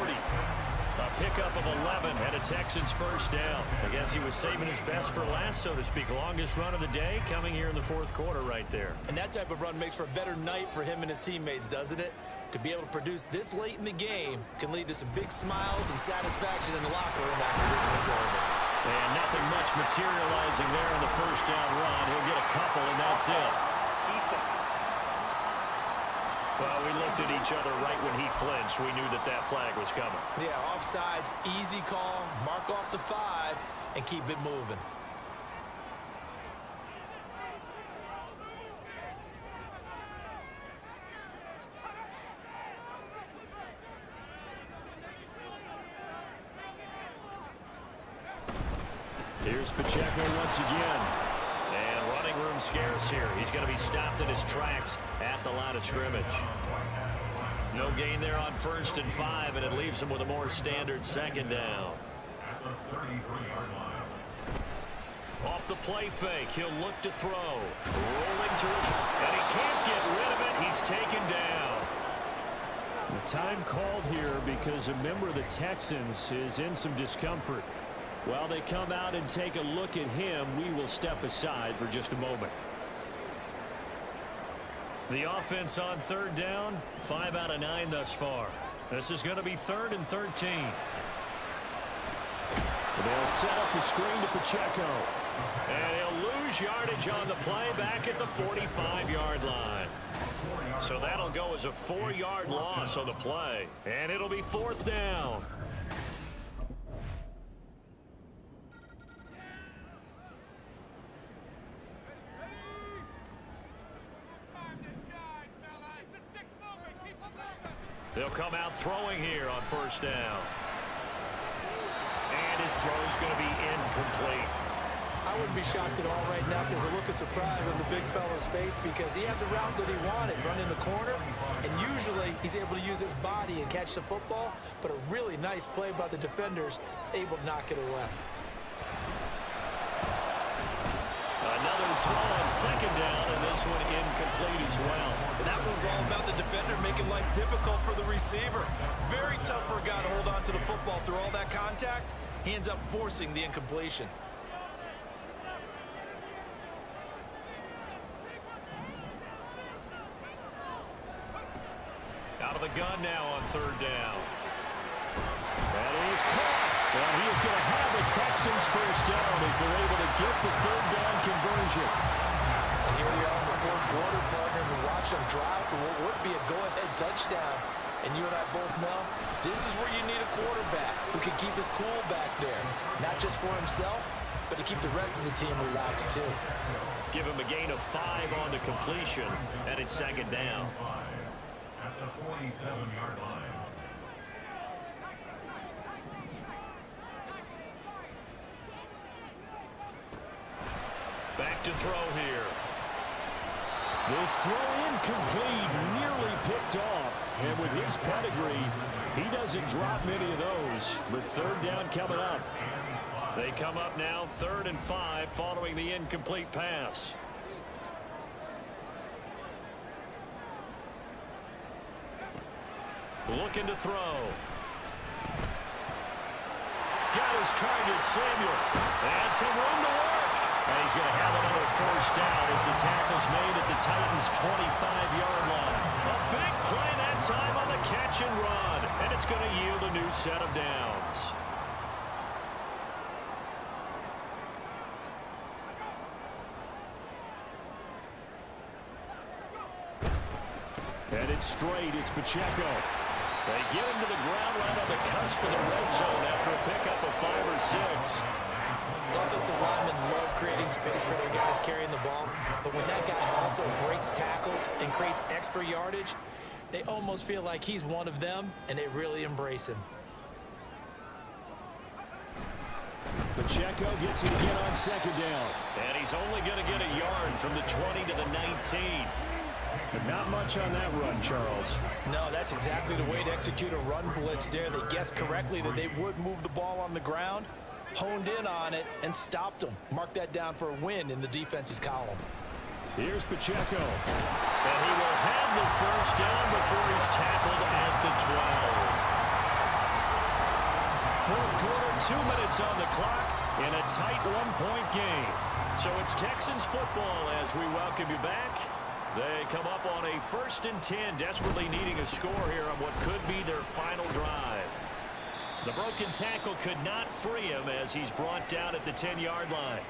A pickup of 11 and a Texans first down. I guess he was saving his best for last, so to speak. Longest run of the day coming here in the 4th quarter right there. And that type of run makes for a better night for him and his teammates, doesn't it? To be able to produce this late in the game can lead to some big smiles and satisfaction in the locker room after this one's over. And nothing much materializing there in the first down run. He'll get a couple, and that's it. Well, we looked at each other right when he flinched. We knew that that flag was coming. Yeah, offsides, easy call, mark off the 5, and keep it moving. Here's Pacheco once again. And running room scarce here. He's going to be stopped in his tracks at the line of scrimmage. No gain there on 1st and 5, and it leaves him with a more standard 2nd down. Off the play fake, he'll look to throw. Rolling to his... And he can't get rid of it. He's taken down. The time called here because a member of the Texans is in some discomfort. While they come out and take a look at him, we will step aside for just a moment. The offense on 3rd down, 5 out of 9 thus far. This is going to be 3rd and 13. They'll set up the screen to Pacheco. And he'll lose yardage on the play back at the 45-yard line. So that'll go as a 4-yard loss on the play. And it'll be 4th down. They'll come out throwing here on 1st down. And his throw's going to be incomplete. I wouldn't be shocked at all right now if there's a look of surprise on the big fella's face because he had the route that he wanted, running the corner, and usually he's able to use his body and catch the football, but a really nice play by the defenders, able to knock it away. Another throw on 2nd down, and this one incomplete as well. But that was all about the defender making life difficult for the receiver. Very tough for a guy to hold on to the football through all that contact. He ends up forcing the incompletion. Out of the gun now on 3rd down. That is caught. Well, he is going to have the Texans first down as they're able to get the 3rd down conversion. And here we are in the 4th quarter, partner, and we watch them drive for what would be a go-ahead touchdown. And you and I both know this is where you need a quarterback who can keep his cool back there. Not just for himself, but to keep the rest of the team relaxed too. Give him a gain of 5 on the completion, and it's second down. At the 47-yard line. Back to throw here. This throw incomplete, nearly picked off. And with his pedigree, he doesn't drop many of those. But third down coming up. They come up now 3rd and 5 following the incomplete pass. Looking to throw. Got his target, Samuel. And some room to work. And he's going to have another first down as the tackle's made at the Titans' 25-yard line. A big play that time on the catch and run. And it's going to yield a new set of downs. And it's straight. It's Pacheco. They get him to the ground right on the cusp of the red zone after a pickup of 5 or 6. Offensive linemen love creating space for their guys carrying the ball, but when that guy also breaks tackles and creates extra yardage, they almost feel like he's one of them, and they really embrace him. Pacheco gets it again on second down. And he's only going to get a yard from the 20 to the 19. But not much on that run, Charles. No, that's exactly the way to execute a run blitz there. They guessed correctly that they would move the ball on the ground, honed in on it, and stopped them. Mark that down for a win in the defense's column. Here's Pacheco. And he will have the first down before he's tackled at the 12. Fourth quarter, 2 minutes on the clock in a tight one-point game. So it's Texans football as we welcome you back. They come up on a 1st and 10, desperately needing a score here on what could be their final drive. The broken tackle could not free him as he's brought down at the 10-yard line.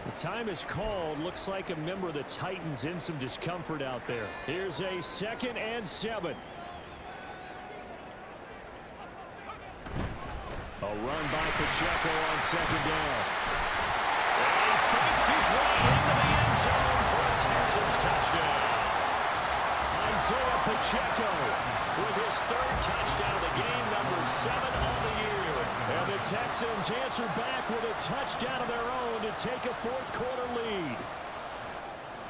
The time is called. Looks like a member of the Titans in some discomfort out there. Here's a 2nd and 7. A run by Pacheco on second down. And he fights his way into the end zone for a Texans touchdown. Isaiah Pacheco With his 3rd touchdown of the game, number 7 on the year. And the Texans answer back with a touchdown of their own to take a fourth quarter lead.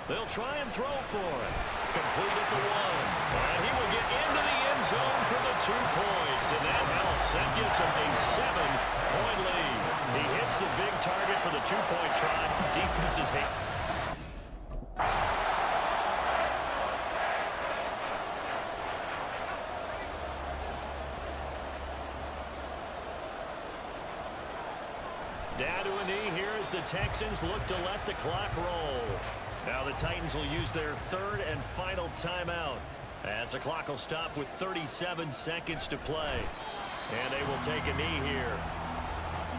They'll try and throw for it. Complete at the 1. And he will get into the end zone for the 2 points. And that helps. That gives him a 7-point lead. He hits the big target for the 2-point try. Defense is hit. Down to a knee here as the Texans look to let the clock roll. Now the Titans will use their 3rd and final timeout as the clock will stop with 37 seconds to play. And they will take a knee here.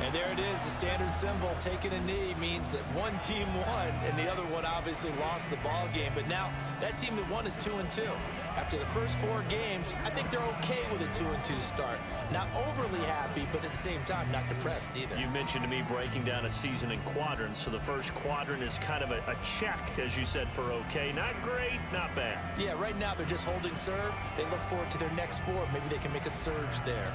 And there it is, the standard symbol. Taking a knee means that one team won and the other one obviously lost the ball game. But now that team that won is 2-2. After the first 4 games, I think they're okay with a 2-2 start. Not overly happy, but at the same time, not depressed either. You mentioned to me breaking down a season in quadrants. So the first quadrant is kind of a check, as you said, for okay. Not great, not bad. Yeah, right now they're just holding serve. They look forward to their next 4. Maybe they can make a surge there.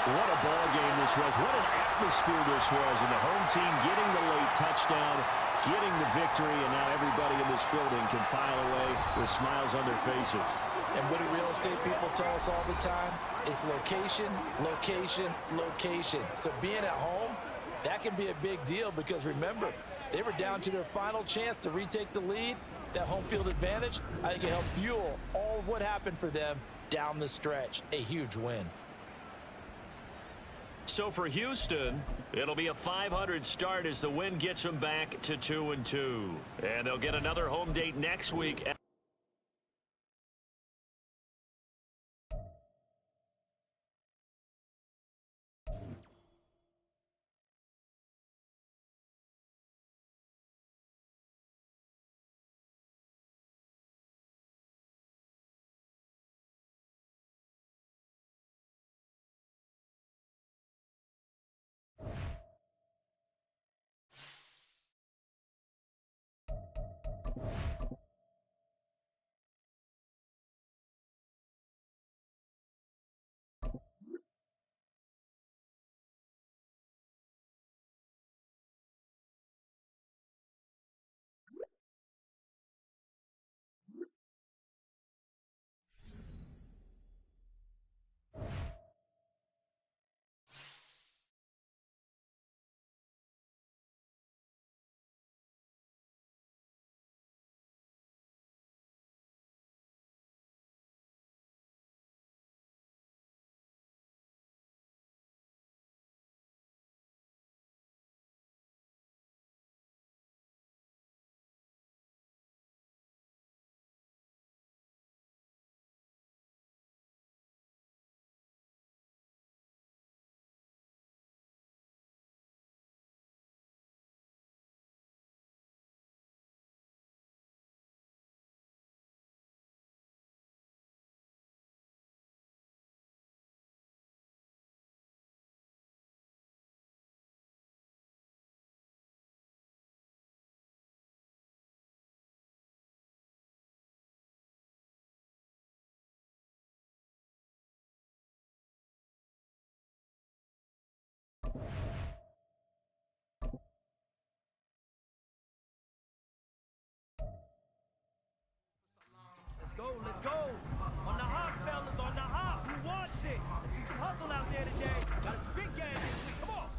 What a ball game this was. What an atmosphere this was. And the home team getting the late touchdown, getting the victory, and now everybody in this building can file away with smiles on their faces. And what do real estate people tell us all the time? It's location, location, location. So being at home, that can be a big deal because remember, they were down to their final chance to retake the lead. That home field advantage, I think it helped fuel all of what happened for them down the stretch. A huge win. So for Houston, it'll be a 500 start as the win gets them back to 2-2. And they'll get another home date next week. let's go. On the hop, fellas, on the hop. Who wants it? Let's see some hustle out there today. Got a big game this week. Come on.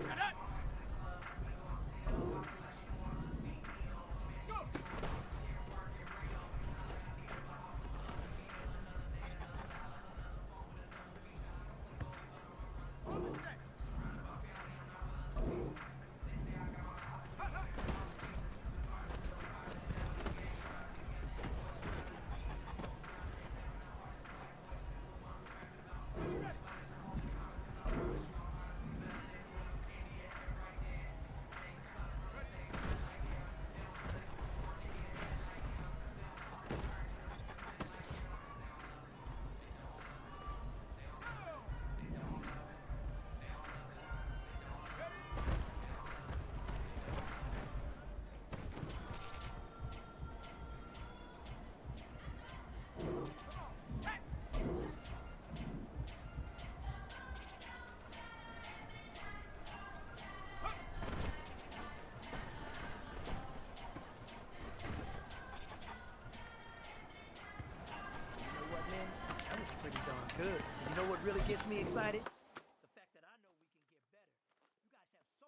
Got that. Pretty darn good. You know what really gets me excited? The fact that I know we can get better. You guys have so...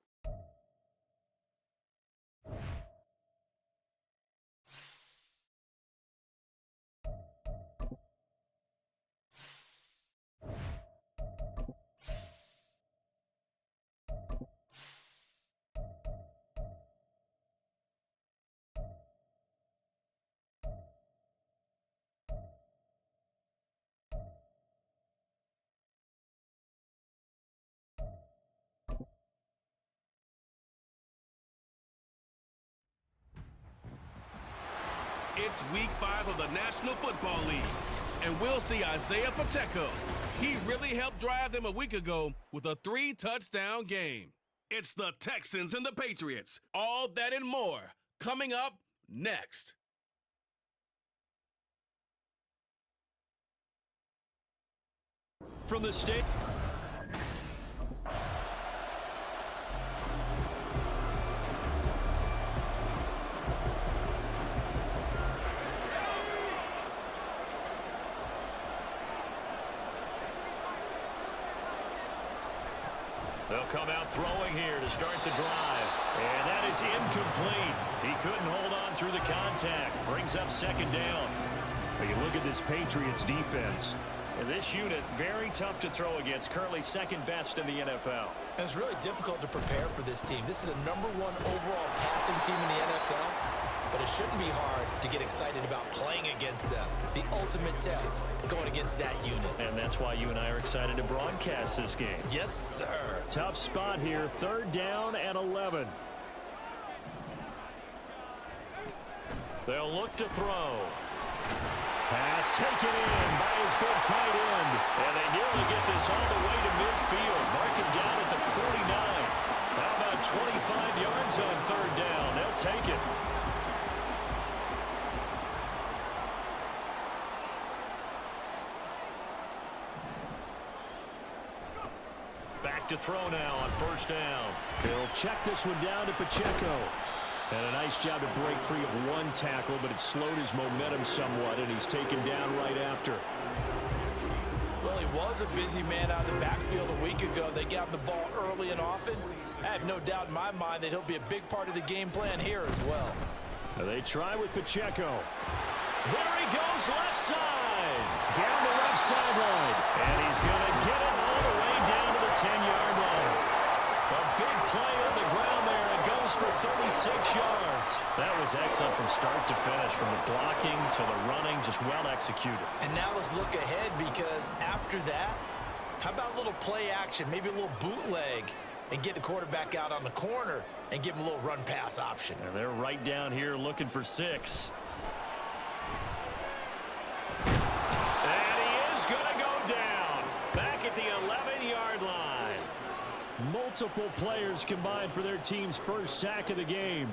It's week 5 of the National Football League, and we'll see Isaiah Pacheco. He really helped drive them a week ago with a 3-touchdown game. It's the Texans and the Patriots. All that and more coming up next. From the state. They'll come out throwing here to start the drive. And that is incomplete. He couldn't hold on through the contact. Brings up second down. Well, you look at this Patriots defense. And this unit, very tough to throw against. Currently second best in the NFL. And it's really difficult to prepare for this team. This is the #1 overall passing team in the NFL. But it shouldn't be hard to get excited about playing against them. The ultimate test going against that unit. And that's why you and I are excited to broadcast this game. Yes, sir. Tough spot here. 3rd down and 11. They'll look to throw. Pass taken in by his big tight end. And they nearly get this all the way to midfield. Mark him down at the 49. How about 25 yards on 3rd down? They'll take it. Back to throw now on 1st down. He'll check this one down to Pacheco. And a nice job to break free of 1 tackle, but it slowed his momentum somewhat, and he's taken down right after. Well, he was a busy man out of the backfield a week ago. They got the ball early and often. I have no doubt in my mind that he'll be a big part of the game plan here as well. They try with Pacheco. There he goes, left side. Down the left sideline. And he's going to get it all the way down to the 10-yard line. A big play on the ground there. It goes for 36 yards. That was excellent from start to finish, from the blocking to the running, just well executed. And now let's look ahead, because after that, how about a little play action, maybe a little bootleg, and get the quarterback out on the corner and give him a little run pass option. And they're right down here looking for 6. And he is going to go down. Back at the 11-yard line. Multiple players combined for their team's first sack of the game.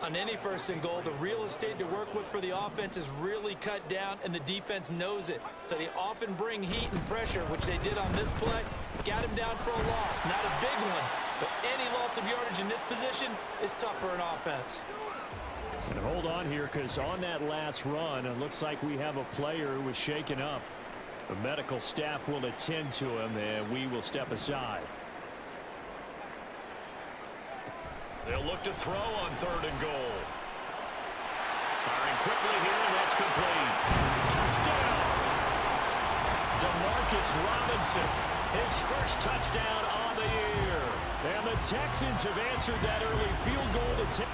On any 1st and goal, the real estate to work with for the offense is really cut down, and the defense knows it. So they often bring heat and pressure, which they did on this play. Got him down for a loss. Not a big one, but any loss of yardage in this position is tough for an offense. And hold on here, because on that last run, it looks like we have a player who was shaken up. The medical staff will attend to him, and we will step aside. They'll look to throw on 3rd and goal. Firing quickly here, and that's complete. Touchdown! DeMarcus Robinson, his first touchdown on the year. And the Texans have answered that early field goal to take.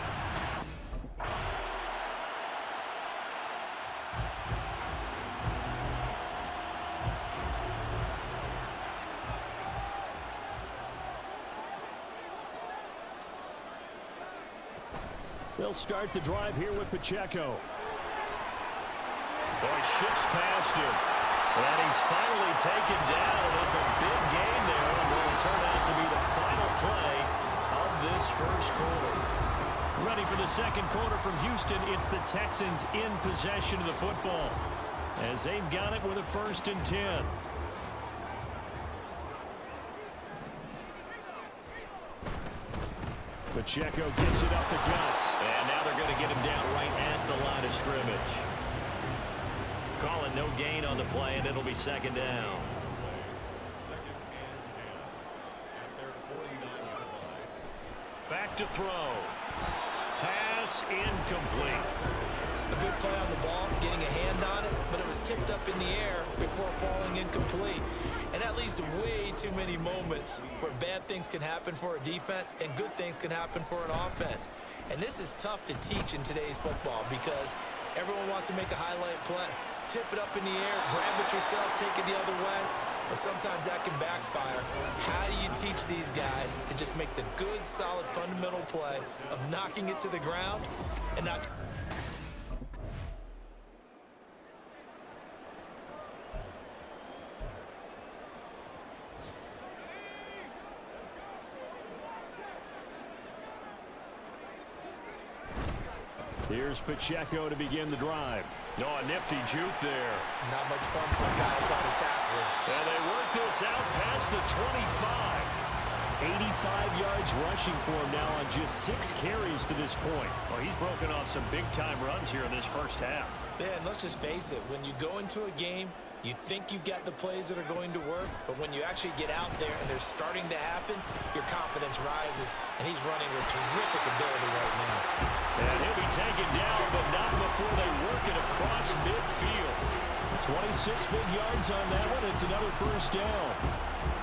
They'll start the drive here with Pacheco. Boy, shifts past him. And he's finally taken down, and it's a big gain there, and will turn out to be the final play of this first quarter. Ready for the second quarter from Houston. It's the Texans in possession of the football, as they've got it with a 1st and 10. Pacheco gets it up the gut. And now they're going to get him down right at the line of scrimmage. Calling no gain on the play, and it'll be 2nd down. 2nd and 10 at their 49-yard line. Back to throw. Pass incomplete. A good play on the ball, getting a hand on it, but it was tipped up in the air before falling incomplete. And that leads to way too many moments where bad things can happen for a defense and good things can happen for an offense. And this is tough to teach in today's football because everyone wants to make a highlight play. Tip it up in the air, grab it yourself, take it the other way. But sometimes that can backfire. How do you teach these guys to just make the good, solid, fundamental play of knocking it to the ground and not... Here's Pacheco to begin the drive. Oh, a nifty juke there. Not much fun for a guy trying to tackle it. And they work this out past the 25. 85 yards rushing for him now on just 6 carries to this point. Well, he's broken off some big-time runs here in this first half. Yeah, and let's just face it. When you go into a game, you think you've got the plays that are going to work, but when you actually get out there and they're starting to happen, your confidence rises, and he's running with terrific ability right now. And he'll be taken down, but not before they work it across midfield. 26 big yards on that one. It's another 1st down.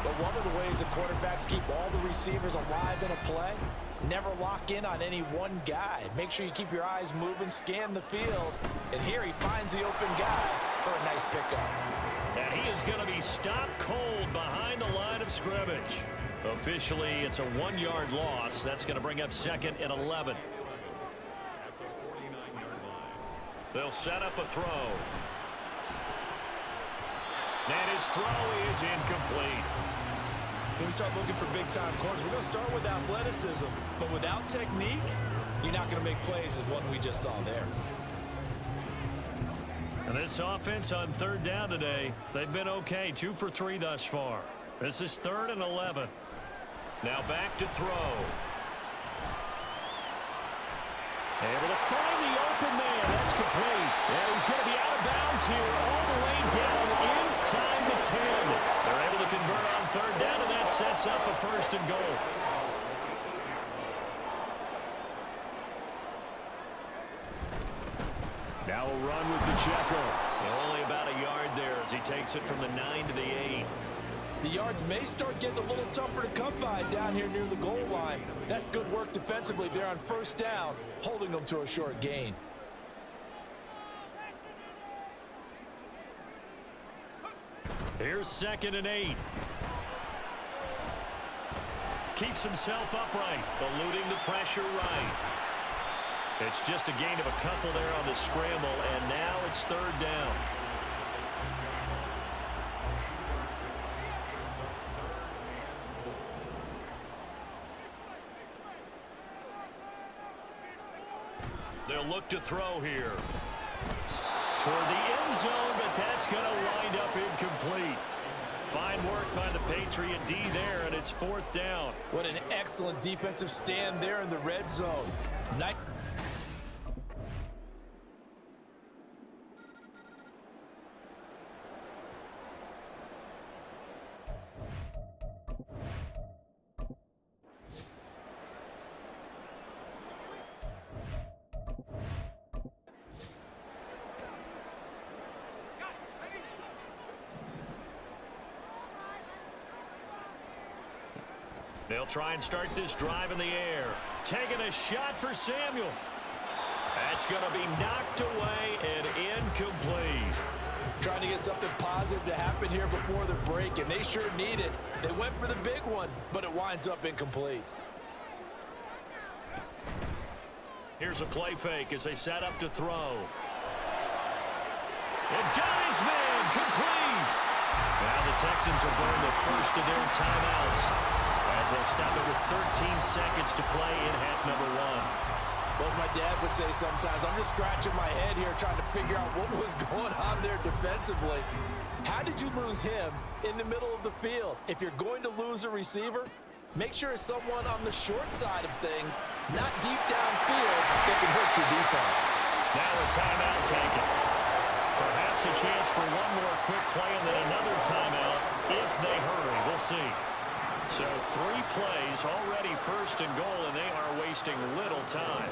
But one of the ways the quarterbacks keep all the receivers alive in a play, never lock in on any one guy. Make sure you keep your eyes moving, scan the field, and here he finds the open guy for a nice pickup. And he is going to be stopped cold behind the line of scrimmage. Officially, it's a 1-yard loss. That's going to bring up 2nd and 11. They'll set up a throw. And his throw is incomplete. When we start looking for big-time corners, we're going to start with athleticism. But without technique, you're not going to make plays as one we just saw there. And this offense on 3rd down today, they've been okay. 2 for 3 thus far. This is 3rd and 11. Now back to throw. Able to find the open man. That's complete. And he's going to be out of bounds here all the way down inside the 10. They're able to convert on 3rd down, and that sets up a 1st and goal. Now a run with Pacheco. Only about a yard there as he takes it from the 9 to the 8. The yards may start getting a little tougher to come by down here near the goal line. That's good work defensively there on 1st down, holding them to a short gain. Here's 2nd and 8. Keeps himself upright, eluding the pressure right. It's just a gain of a couple there on the scramble, and now it's 3rd down. They'll look to throw here. Toward the end zone, but that's going to wind up incomplete. Fine work by the Patriot D there, and it's 4th down. What an excellent defensive stand there in the red zone. They'll try and start this drive in the air. Taking a shot for Samuel. That's going to be knocked away and incomplete. Trying to get something positive to happen here before the break, and they sure need it. They went for the big one, but it winds up incomplete. Here's a play fake as they set up to throw. And got his man complete. Now the Texans will burn the first of their timeouts as they'll stop it with 13 seconds to play in half number 1. Well, my dad would say sometimes, I'm just scratching my head here trying to figure out what was going on there defensively. How did you lose him in the middle of the field? If you're going to lose a receiver, make sure it's someone on the short side of things, not deep downfield, that can hurt your defense. Now a timeout taken. Perhaps a chance for one more quick play and then another timeout if they hurry. We'll see. So 3 plays already first and goal, and they are wasting little time.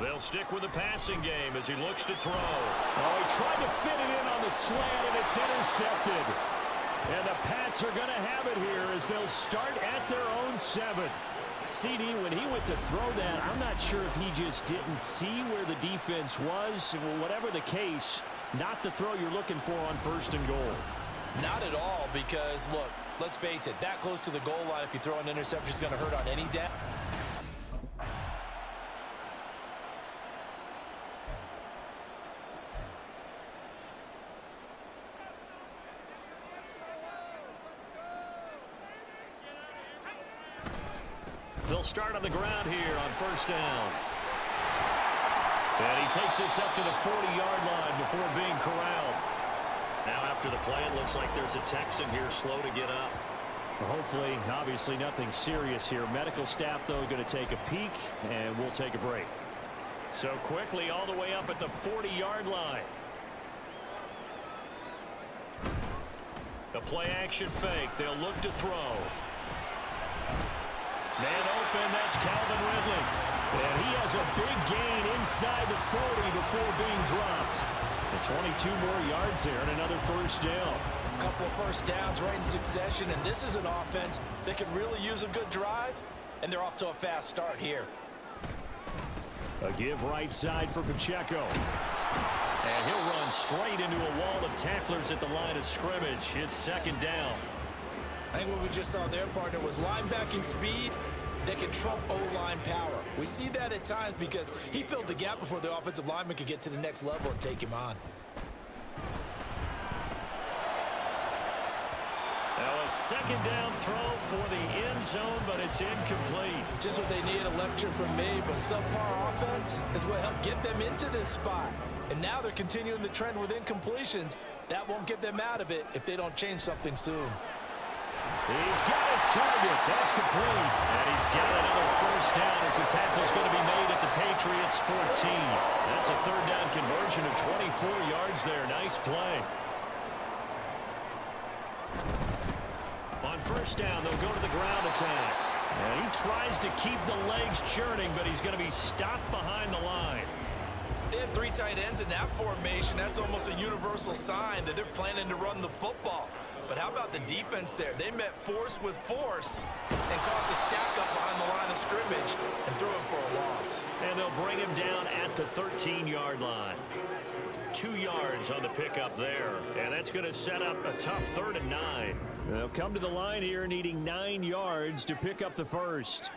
They'll stick with the passing game as he looks to throw. Oh, he tried to fit it in on the slant, and it's intercepted. And the Pats are going to have it here as they'll start at their own 7. CD, when he went to throw that, I'm not sure if he just didn't see where the defense was. Well, whatever the case, not the throw you're looking for on first and goal. Not at all, because, look, let's face it, that close to the goal line, if you throw an interception, is going to hurt on any down. They'll start on the ground here on first down. And he takes this up to the 40-yard line before being corralled. Now after the play, it looks like there's a Texan here slow to get up. Well, hopefully, obviously nothing serious here. Medical staff, though, going to take a peek, and we'll take a break. So quickly all the way up at the 40-yard line. The play-action fake. They'll look to throw. Man open, that's Calvin Ridley. And he has a big gain inside the 40 before being dropped. And 22 more yards there and another first down. A couple of first downs right in succession, and this is an offense that can really use a good drive, and they're off to a fast start here. A give right side for Pacheco. And he'll run straight into a wall of tacklers at the line of scrimmage. It's second down. I think what we just saw there, partner, was linebacking speed that can trump O-line power. We see that at times because he filled the gap before the offensive lineman could get to the next level and take him on. Now a second down throw for the end zone, but it's incomplete. Just what they need, a lecture from me, but subpar offense is what helped get them into this spot. And now they're continuing the trend with incompletions. That won't get them out of it if they don't change something soon. He's got his target. That's complete. And he's got another first down as the tackle's going to be made at the Patriots 14. That's a third down conversion of 24 yards there. Nice play. On first down, they'll go to the ground attack. And he tries to keep the legs churning, but he's going to be stopped behind the line. They had 3 tight ends in that formation. That's almost a universal sign that they're planning to run the football. But how about the defense there? They met force with force and caused a stack up behind the line of scrimmage and threw him for a loss. And they'll bring him down at the 13-yard line. 2 yards on the pickup there. And that's going to set up a tough 3rd and 9. They'll come to the line here needing 9 yards to pick up the first.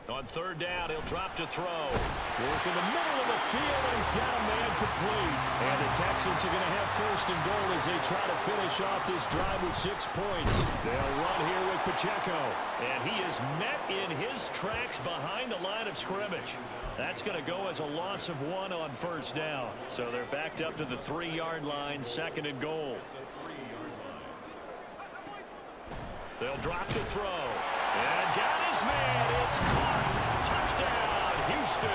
On third down, he'll drop to throw. Work in the middle of the field, and he's got a man complete. And the Texans are going to have first and goal as they try to finish off this drive with 6 points. They'll run here with Pacheco. And he is met in his tracks behind the line of scrimmage. That's going to go as a loss of 1 on first down. So they're backed up to the 3-yard line, 2nd and goal. They'll drop to throw. And got his man. It's caught. Touchdown, Houston.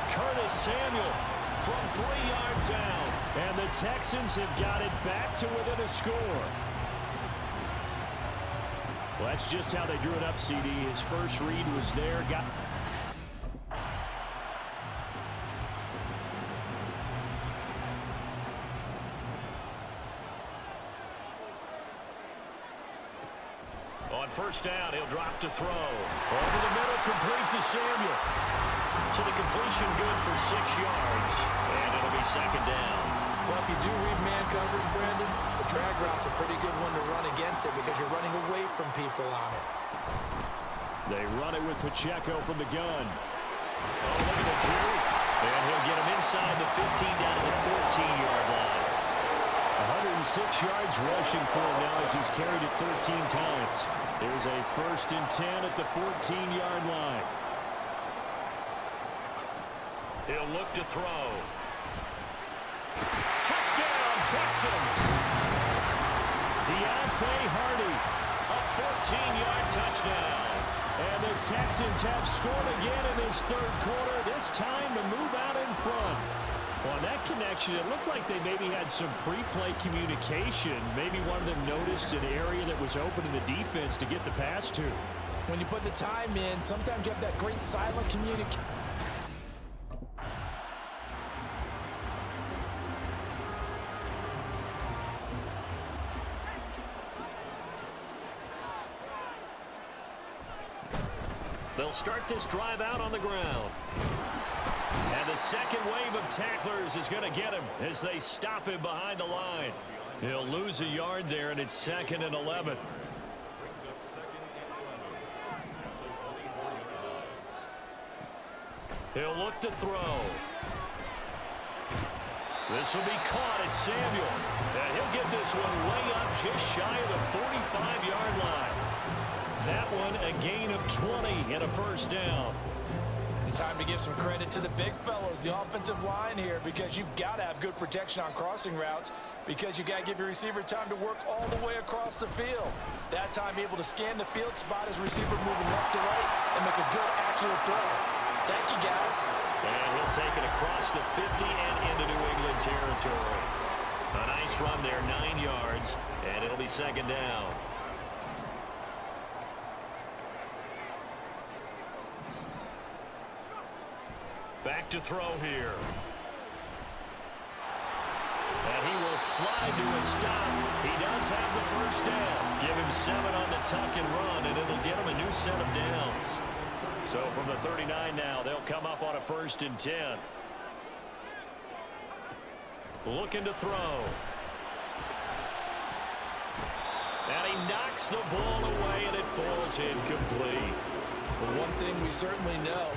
Curtis Samuel from 3 yards out. And the Texans have got it back to within a score. Well, that's just how they drew it up, CD. His first read was there. first down. He'll drop to throw. Over the middle, complete to Samuel. So the completion good for 6 yards. And it'll be second down. Well, if you do read man coverage, Brandon, the drag route's a pretty good one to run against it because you're running away from people on it. They run it with Pacheco from the gun. Oh, look at the juke. And he'll get him inside the 15 down to the 14-yard line. 106 yards rushing for him now as he's carried it 13 times. There's a 1st and 10 at the 14-yard line. He'll look to throw. Touchdown, Texans. Deontay Hardy. A 14-yard touchdown. And the Texans have scored again in this third quarter, this time to move out in front. On that connection, it looked like they maybe had some pre-play communication. Maybe one of them noticed an area that was open in the defense to get the pass to. When you put the time in, sometimes you have that great silent communication. They'll start this drive out on the ground. And the second wave of tacklers is going to get him as they stop him behind the line. He'll lose a yard there, and it's 2nd and 11. He'll look to throw. This will be caught at Samuel. And he'll get this one way up just shy of the 45-yard line. That one a gain of 20 and a first down. Time to give some credit to the big fellows, the offensive line here, because you've got to have good protection on crossing routes because you got to give your receiver time to work all the way across the field. That time able to scan the field, spot his receiver moving left to right, and make a good, accurate throw. Thank you, guys. And he'll take it across the 50 and into New England territory. A nice run there, 9 yards, and it'll be second down. Back to throw here. And he will slide to a stop. He does have the first down. Give him 7 on the tuck and run, and it'll get him a new set of downs. So from the 39 now, they'll come up on a 1st and 10. Looking to throw. And he knocks the ball away, and it falls incomplete. But one thing we certainly know,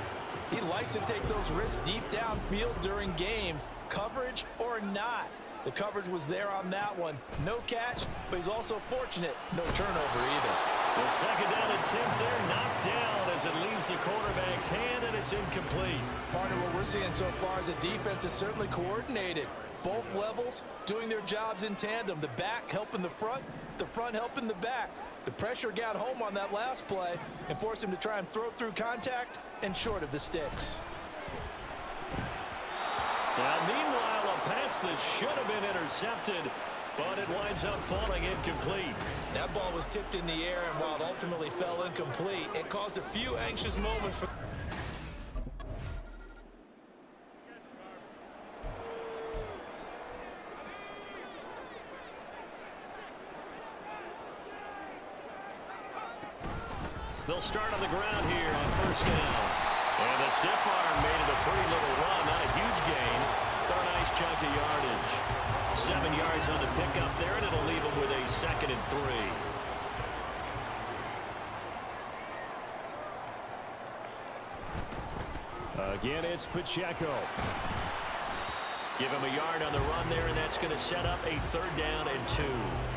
he likes to take those risks deep downfield during games, coverage or not. The coverage was there on that one. No catch, but he's also fortunate. No turnover either. The second down attempt there knocked down as it leaves the quarterback's hand, and it's incomplete. Partner, what we're seeing so far is a defense is certainly coordinated. Both levels doing their jobs in tandem. The back helping the front helping the back. The pressure got home on that last play and forced him to try and throw through contact and short of the sticks. Now, meanwhile, a pass that should have been intercepted, but it winds up falling incomplete. That ball was tipped in the air, and while it ultimately fell incomplete, it caused a few anxious moments for... They'll start on the ground here on first down. And the stiff arm made it a pretty little run. Not a huge gain, but a nice chunk of yardage. 7 yards on the pickup there, and it'll leave them with a 2nd and 3. Again, it's Pacheco. Give him a yard on the run there, and that's going to set up a 3rd down and 2.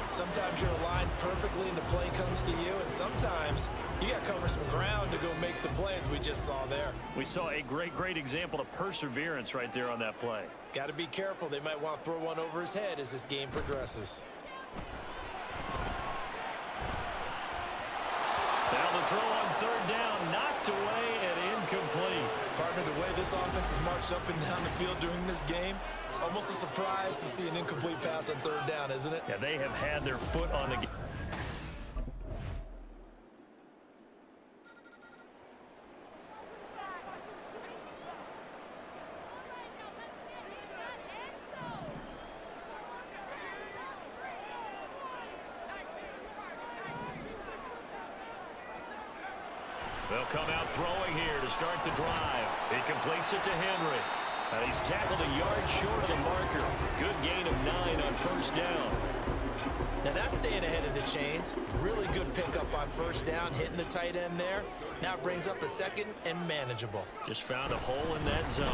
Sometimes you're aligned perfectly and the play comes to you, and sometimes you got to cover some ground to go make the plays we just saw there. We saw a great example of perseverance right there on that play. Got to be careful. They might want to throw one over his head as this game progresses. Now the throw on 3rd down, knocked away and incomplete. Partner, the way this offense has marched up and down the field during this game, it's almost a surprise to see an incomplete pass on 3rd down, isn't it? Yeah, they have had their foot on the game. They'll come out throwing here to start the drive. He completes it to Henry. And he's tackled a yard short of the marker. Good gain of 9 on first down. Now that's staying ahead of the chains. Really good pickup on first down, hitting the tight end there. Now it brings up a second and manageable. Just found a hole in that zone.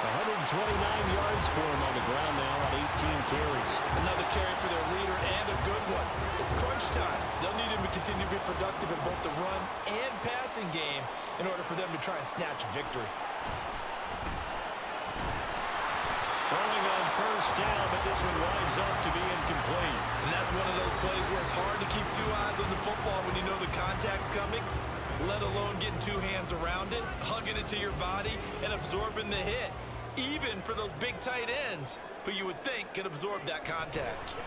129 yards for him on the ground now on 18 carries. Another carry for their leader and a good one. It's crunch time. They'll need him to continue to be productive in both the run and passing game in order for them to try and snatch a victory. Throwing on first down, but this one winds up to be incomplete. And that's one of those plays where it's hard to keep two eyes on the football when you know the contact's coming, let alone getting two hands around it, hugging it to your body, and absorbing the hit. Even for those big tight ends who you would think can absorb that contact.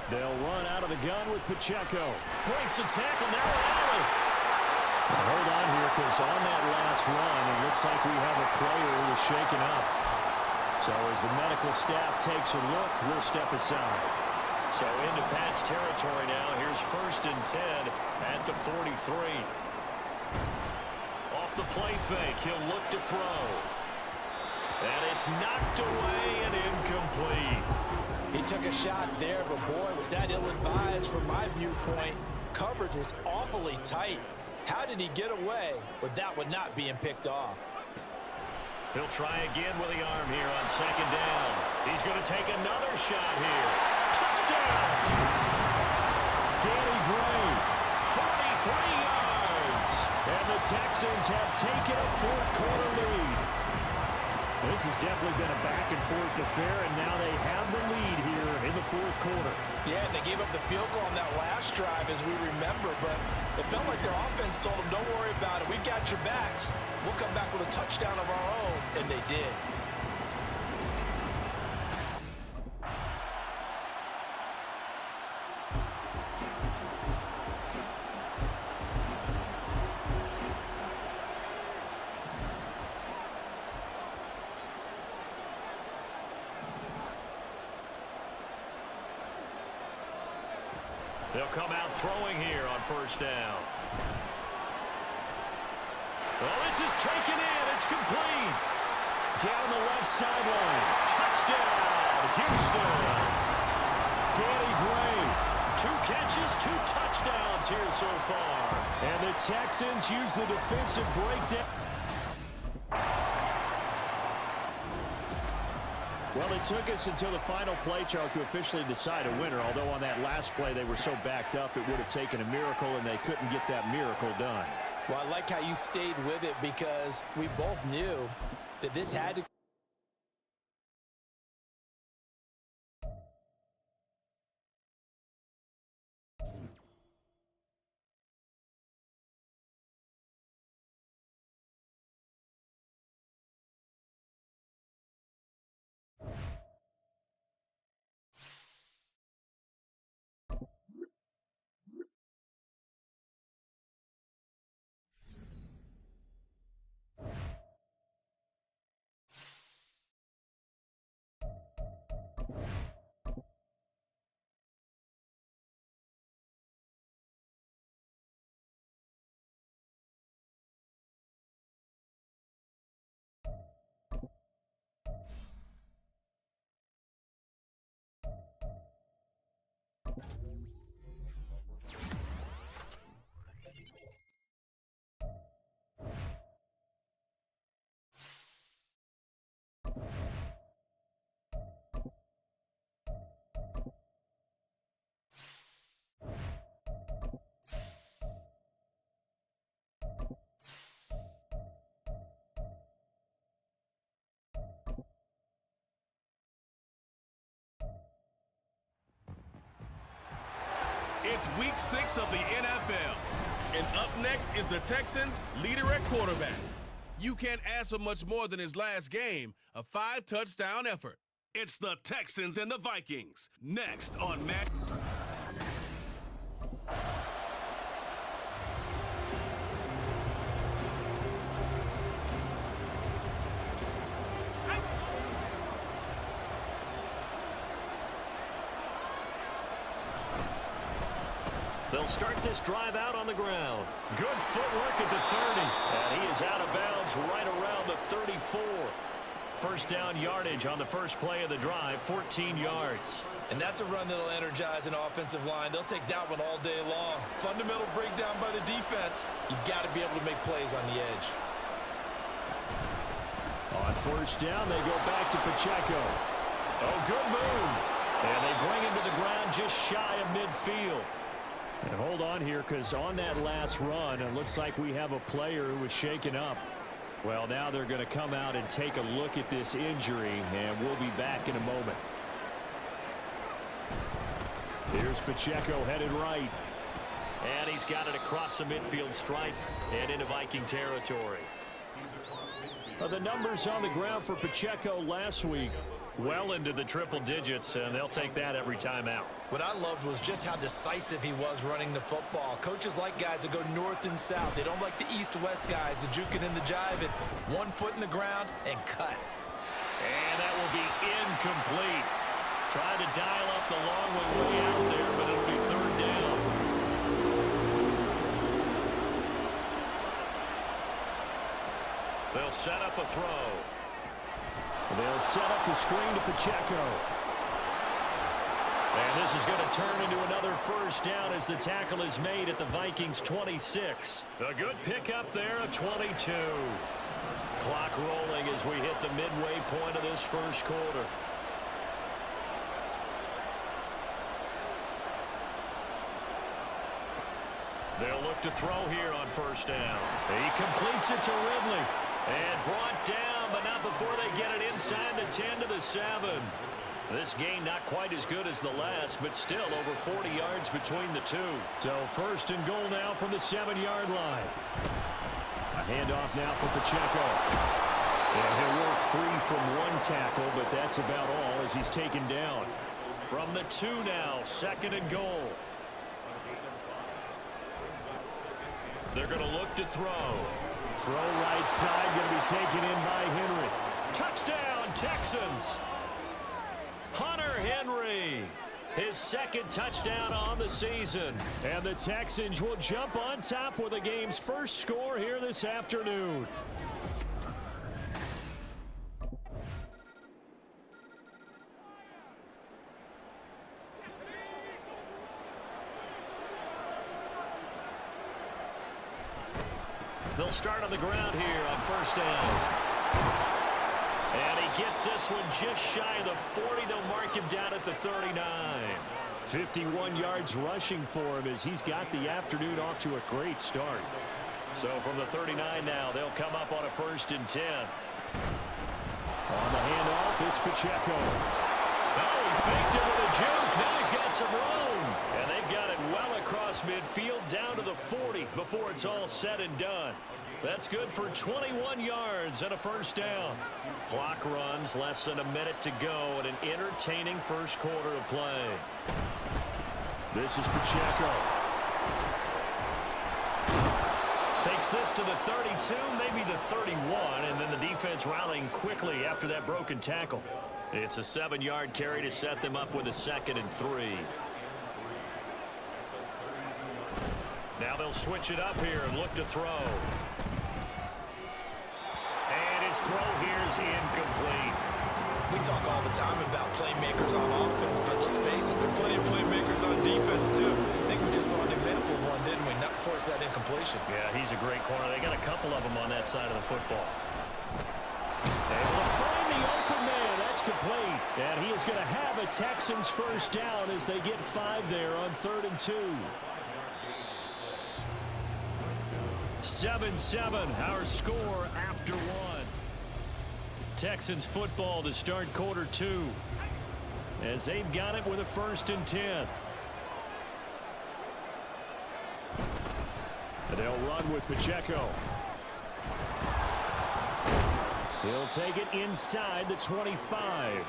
They'll run out of the gun with Pacheco. Breaks the tackle, now Allen. Hold on here, because on that last run, it looks like we have a player who is shaken up. So as the medical staff takes a look, we'll step aside. So into Pat's territory now. Here's 1st and 10 at the 43. Off the play fake, he'll look to throw. And it's knocked away and incomplete. He took a shot there, but boy, was that ill-advised from my viewpoint. Coverage was awfully tight. How did he get away with that one not being picked off? He'll try again with the arm here on 2nd down. He's going to take another shot here. Touchdown! Danny Gray, 43 yards. And the Texans have taken a 4th quarter lead. This has definitely been a back-and-forth affair, and now they have the lead here in the 4th quarter. Yeah, and they gave up the field goal on that last drive, as we remember, but it felt like their offense told them, don't worry about it. We got your backs. We'll come back with a touchdown of our own, and they did. They'll come out throwing here on 1st down. Well, this is taken in. It's complete. Down the left sideline. Touchdown, Houston. Danny Gray. 2 catches, 2 touchdowns here so far. And the Texans use the defensive breakdown. Well, it took us until the final play, Charles, to officially decide a winner. Although on that last play they were so backed up, it would have taken a miracle, and they couldn't get that miracle done. Well, I like how you stayed with it, because we both knew that this had to. It's week 6 of the NFL. And up next is the Texans' leader at quarterback. You can't ask for much more than his last game, a 5-touchdown effort. It's the Texans and the Vikings. Next on Madden. They'll start this drive out on the ground. Good footwork at the 30. And he is out of bounds right around the 34. First down yardage on the first play of the drive, 14 yards. And that's a run that'll energize an offensive line. They'll take that one all day long. Fundamental breakdown by the defense. You've got to be able to make plays on the edge. On first down, they go back to Pacheco. Oh, good move. And they bring him to the ground just shy of midfield. And hold on here, because on that last run, it looks like we have a player who was shaken up. Well, now they're going to come out and take a look at this injury, and we'll be back in a moment. Here's Pacheco headed right. And he's got it across the midfield stripe and into Viking territory. The numbers on the ground for Pacheco last week, well into the triple digits, and they'll take that every time out. What I loved was just how decisive he was running the football. Coaches like guys that go north and south. They don't like the east-west guys, the juking and the jiving. 1 foot in the ground and cut. And that will be incomplete. Tried to dial up the long way out there, but it'll be third down. They'll set up a throw. They'll set up the screen to Pacheco. And this is going to turn into another first down as the tackle is made at the Vikings 26. A good pickup there, a 22. Clock rolling as we hit the midway point of this first quarter. They'll look to throw here on first down. He completes it to Ridley. And brought down, but not before they get it inside the 10 to the 7. This gain not quite as good as the last, but still over 40 yards between the two. So first and goal now from the 7-yard line. A handoff now for Pacheco. And he'll work free from one tackle, but that's about all as he's taken down. From the 2 now, second and goal. They're going to look to throw. Throw right side, going to be taken in by Henry. Touchdown, Texans. Hunter Henry, his second touchdown on the season. And the Texans will jump on top with the game's first score here this afternoon. They'll start on the ground here on first down. And he gets this one just shy of the 40. They'll mark him down at the 39. 51 yards rushing for him as he's got the afternoon off to a great start. So from the 39 now, they'll come up on a first and 10. On the handoff, it's Pacheco. Oh, he faked it with a juke. Now he's got some room. And they've got it well across midfield down to the 40 before it's all said and done. That's good for 21 yards and a first down. Clock runs, less than a minute to go, and an entertaining first quarter of play. This is Pacheco. Takes this to the 32, maybe the 31, and then the defense rallying quickly after that broken tackle. It's a 7-yard carry to set them up with a 2nd and 3. Now they'll switch it up here and look to throw. And his throw here is incomplete. We talk all the time about playmakers on offense, but let's face it, there are plenty of playmakers on defense, too. I think we just saw an example of one, didn't we? Not force that incompletion. Yeah, he's a great corner. They got a couple of them on that side of the football. Able to find the open man. That's complete. And he is going to have a Texans first down as they get 5 there on 3rd and 2. 7-7, our score after 1. Texans football to start quarter 2 as they've got it with a 1st and 10. And they'll run with Pacheco. He'll take it inside the 25.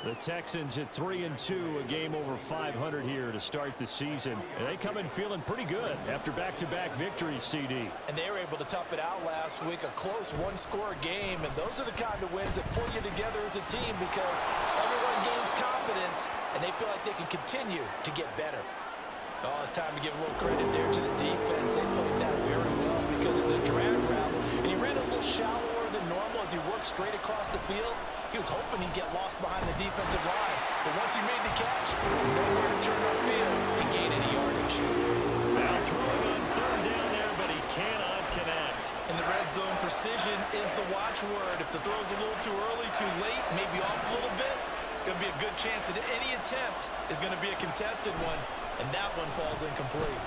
The Texans at 3-2, a game over 500 here to start the season. And they come in feeling pretty good after back-to-back victories, CD. And they were able to tough it out last week, a close one-score game. And those are the kind of wins that pull you together as a team because everyone gains confidence and they feel like they can continue to get better. Oh, it's time to give a little credit there to the defense. They played that very well because it was a drag route, and he ran a little shallower than normal as he worked straight across the field. He was hoping he'd get lost behind the defensive line, but once he made the catch, nowhere to turn upfield and gain any yardage. Now throwing on third down there, but he cannot connect. In the red zone, precision is the watchword. If the throw's a little too early, too late, maybe off a little bit, going to be a good chance that any attempt is going to be a contested one, and that one falls incomplete.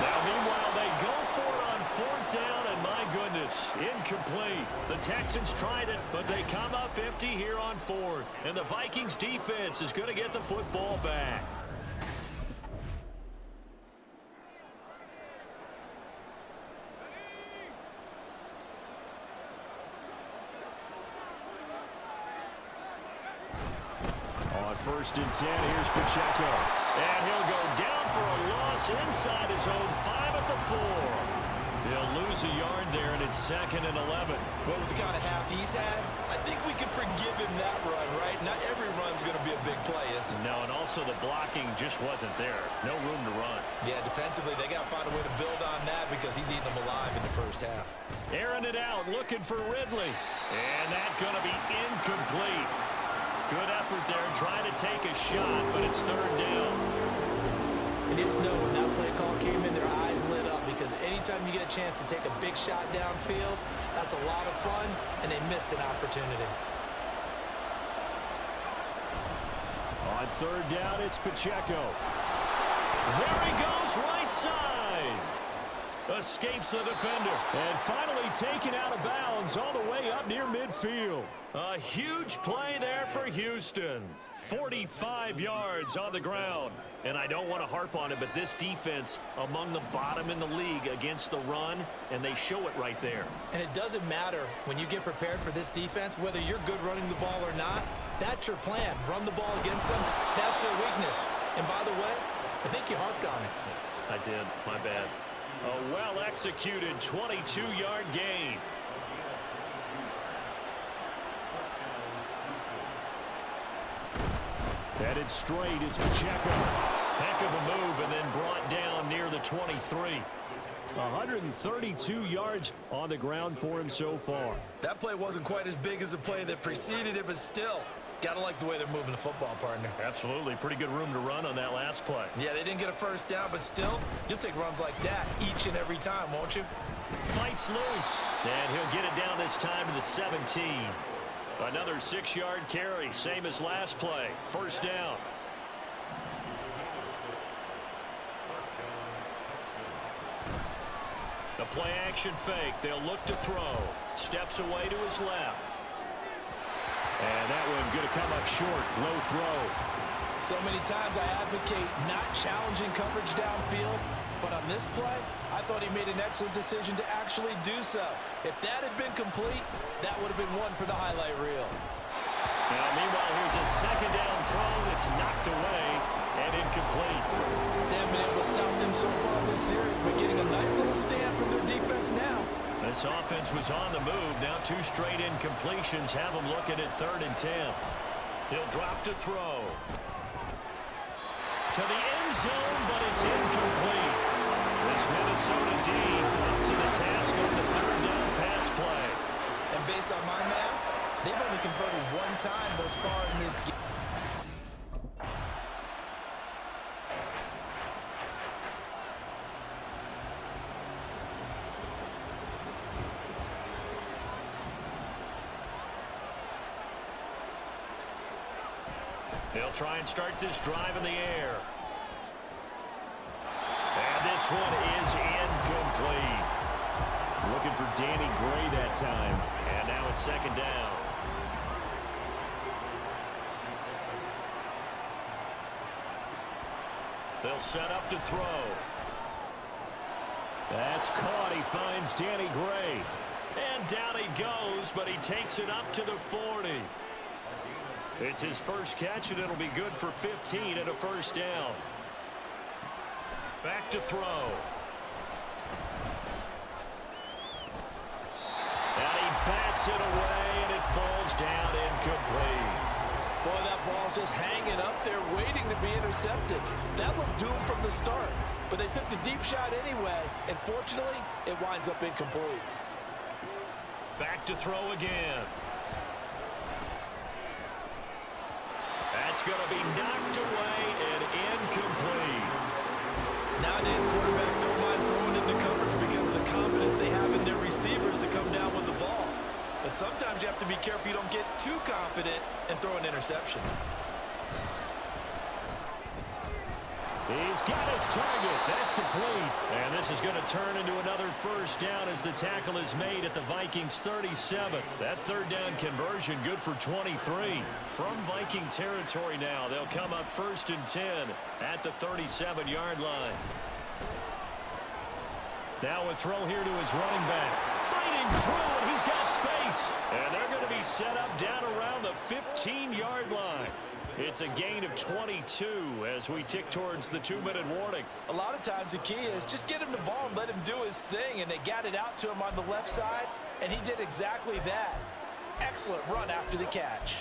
Now, meanwhile, they go for it on fourth down, and my goodness, incomplete. The Texans tried it, but they come up empty here on fourth. And the Vikings defense is going to get the football back. On first and 10, here's Pacheco. And he'll go down for a loss inside his own 5 at the 4. He'll lose a yard there, and it's 2nd and 11. Well, with the kind of half he's had, I think we can forgive him that run, right? Not every run's going to be a big play, is it? No, and also the blocking just wasn't there. No room to run. Yeah, defensively, they got to find a way to build on that because he's eating them alive in the first half. Airing it out, looking for Ridley. And that's going to be incomplete. Good effort there, trying to take a shot, but it's third down. And you just know when that play call came in, their eyes lit up because anytime you get a chance to take a big shot downfield, that's a lot of fun, and they missed an opportunity. On third down, it's Pacheco. There he goes, right side. Escapes the defender. And finally taken out of bounds all the way up near midfield. A huge play there for Houston. 45 yards on the ground. And I don't want to harp on it, but this defense among the bottom in the league against the run, and they show it right there. And it doesn't matter when you get prepared for this defense, whether you're good running the ball or not, that's your plan. Run the ball against them. That's their weakness. And by the way, I think you harped on it. I did. My bad. A well-executed 22-yard gain. Headed straight, it's Pacheco. Heck of a move, and then brought down near the 23. 132 yards on the ground for him so far. That play wasn't quite as big as the play that preceded it, but still, got to like the way they're moving the football, partner. Absolutely. Pretty good room to run on that last play. Yeah, they didn't get a first down, but still, you'll take runs like that each and every time, won't you? Fights loose, and he'll get it down this time to the 17. Another 6-yard carry, same as last play. First down. The play action fake. They'll look to throw. Steps away to his left. And that one going to come up short. Low throw. So many times I advocate not challenging coverage downfield, but on this play, I thought he made an excellent decision to actually do so. If that had been complete, that would have been one for the highlight reel. Now, meanwhile, here's a second down throw that's knocked away and incomplete. They haven't been able to stop them so far this series, but getting a nice little stand from their defense now. This offense was on the move. Now 2 straight incompletions have them looking at 3rd and 10. He'll drop to throw. To the end zone, but it's incomplete. This Minnesota D up to the task on the 3rd down pass play. And based on my math, they've only converted 1 time thus far in this game. They'll try and start this drive in the air. And this one is incomplete. Looking for Danny Gray that time. And now it's 2nd down. They'll set up to throw. That's caught. He finds Danny Gray. And down he goes, but he takes it up to the 40. It's his first catch, and it'll be good for 15 and a first down. Back to throw. And he bats it away, and it falls down incomplete. Boy, that ball's just hanging up there waiting to be intercepted. That looked doomed from the start, but they took the deep shot anyway, and fortunately, it winds up incomplete. Back to throw again. That's going to be knocked away and incomplete. Nowadays, quarterbacks don't mind throwing into coverage because of the confidence they have in their receivers to come down with the ball. But sometimes you have to be careful you don't get too confident and throw an interception. He's got his target. That's complete. And this is going to turn into another first down as the tackle is made at the Vikings 37. That third down conversion good for 23. From Viking territory now, they'll come up 1st and 10 at the 37-yard line. Now a throw here to his running back. Fighting through, and he's got space. And they're going to be set up down around the 15-yard line. It's a gain of 22 as we tick towards the 2-minute warning. A lot of times the key is just get him the ball and let him do his thing, and they got it out to him on the left side, and he did exactly that. Excellent run after the catch.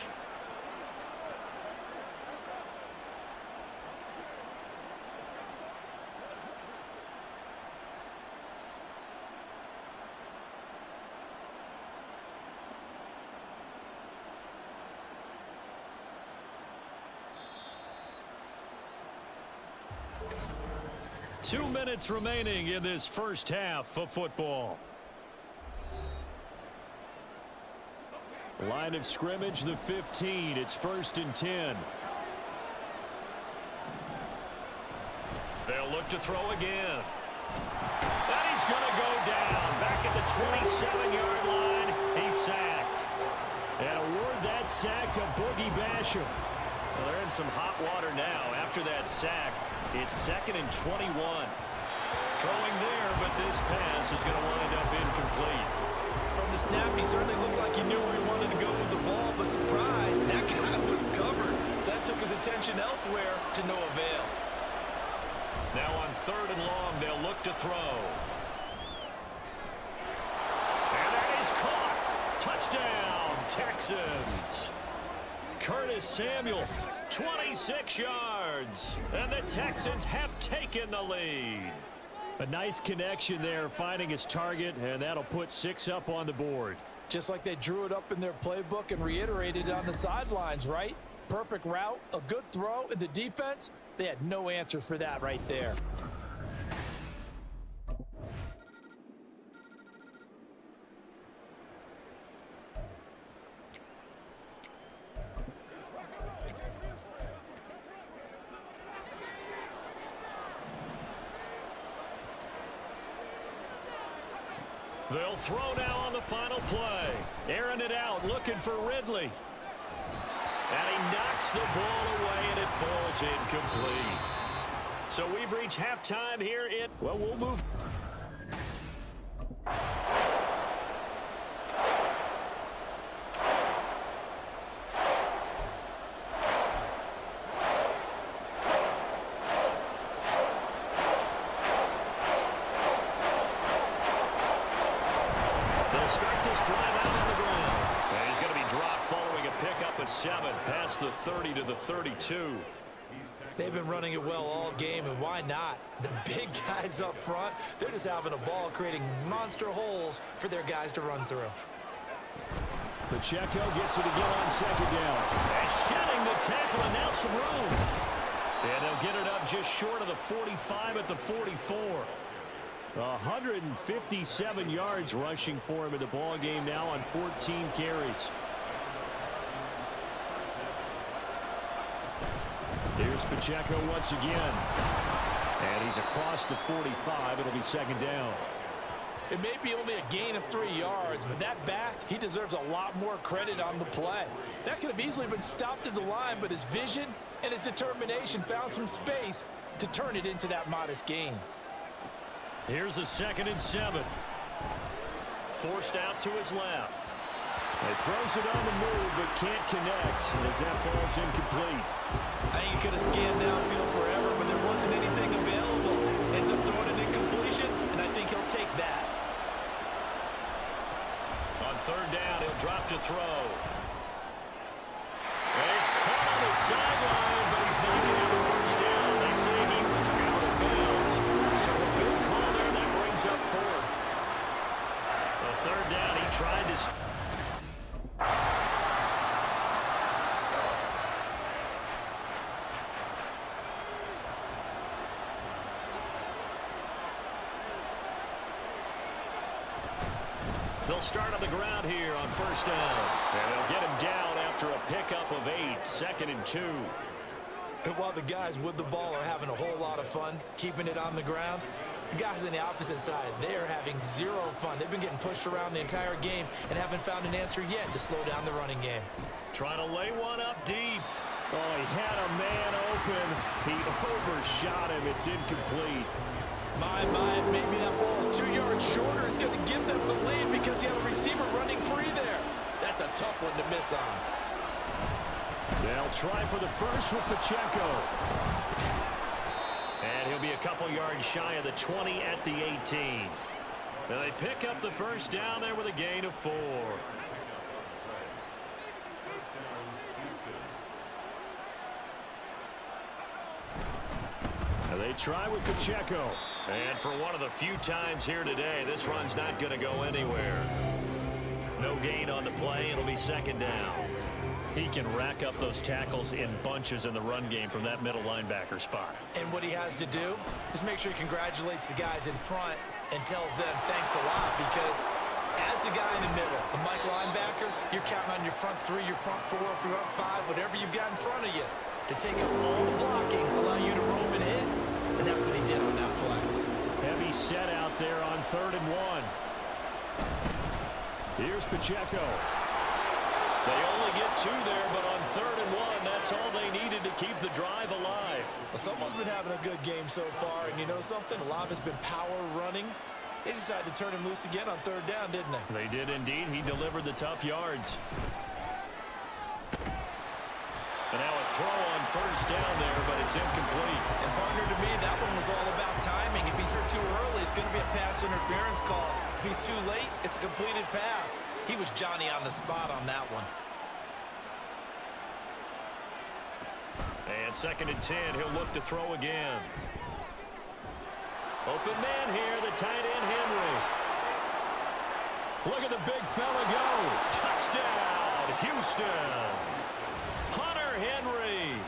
Two minutes remaining in this first half of football. Line of scrimmage, the 15. It's 1st and 10. They'll look to throw again. And he's going to go down. Back at the 27-yard line. He's sacked. And award that sack to Boogie Basham. Well, they're in some hot water now after that sack. It's 2nd and 21. Throwing there, but this pass is going to wind up incomplete. From the snap, he certainly looked like he knew where he wanted to go with the ball, but surprise, that guy was covered. So that took his attention elsewhere to no avail. Now on 3rd and long, they'll look to throw. And that is caught. Touchdown, Texans. Curtis Samuel, 26 yards. And the Texans have taken the lead. A nice connection there, finding his target, and that'll put 6 up on the board. Just like they drew it up in their playbook and reiterated it on the sidelines, right? Perfect route, a good throw, and the defense, they had no answer for that right there. They'll throw now on the final play. Airing it out, looking for Ridley. And he knocks the ball away, and it falls incomplete. So we've reached halftime here. Well, we'll move. Start this drive out on the ground. And he's going to be dropped following a pickup of 7 past the 30 to the 32. They've been running it well all game, and why not? The big guys up front, they're just having a ball, creating monster holes for their guys to run through. Pacheco gets it again on 2nd down. And shedding the tackle, and now some room. And they'll get it up just short of the 45 at the 44. 157 yards rushing for him in the ball game now on 14 carries. Here's Pacheco once again. And he's across the 45. It'll be 2nd down. It may be only a gain of 3 yards, but that back, he deserves a lot more credit on the play. That could have easily been stopped at the line, but his vision and his determination found some space to turn it into that modest gain. Here's a 2nd and 7. Forced out to his left. He throws it on the move, but can't connect as that falls incomplete. I think he could have scanned downfield forever, but there wasn't anything available. Ends up throwing an incompletion, and I think he'll take that. On 3rd down, he'll drop to throw. And he's caught. brings up 4th. A 3rd down, he tried to... They'll start on the ground here on 1st down. And they'll get him down after a pickup of 8, 2nd and 2. And while the guys with the ball are having a whole lot of fun keeping it on the ground, the guys on the opposite side, they are having zero fun. They've been getting pushed around the entire game and haven't found an answer yet to slow down the running game. Trying to lay one up deep. Oh, he had a man open. He overshot him. It's incomplete. My, maybe that ball's 2 yards shorter. It's going to give them the lead because you have a receiver running free there. That's a tough one to miss on. They'll try for the first with Pacheco. And he'll be a couple yards shy of the 20 at the 18. Now they pick up the 1st down there with a gain of 4. Now they try with Pacheco. And for one of the few times here today, this run's not going to go anywhere. No gain on the play. It'll be 2nd down. He can rack up those tackles in bunches in the run game from that middle linebacker spot. And what he has to do is make sure he congratulates the guys in front and tells them thanks a lot, because as the guy in the middle, the Mike linebacker, you're counting on your front 3, your front 4, if you're up 5, whatever you've got in front of you to take up all the blocking, allow you to roam and hit. And that's what he did on that play. Heavy set out there on 3rd and 1. Here's Pacheco. They only get 2 there, but on 3rd and 1, that's all they needed to keep the drive alive. Well, someone's been having a good game so far, and you know something? A lot of it's been power running. They decided to turn him loose again on 3rd down, didn't they? They did indeed. He delivered the tough yards. And now a throw on 1st down there, but it's incomplete. And partner, to me, that one was all about timing. If he's here too early, it's going to be a pass interference call. If he's too late, it's a completed pass. He was Johnny on the spot on that one. And 2nd and 10, he'll look to throw again. Open man here, the tight end Henry. Look at the big fella go. Touchdown, Houston. Hunter Henry.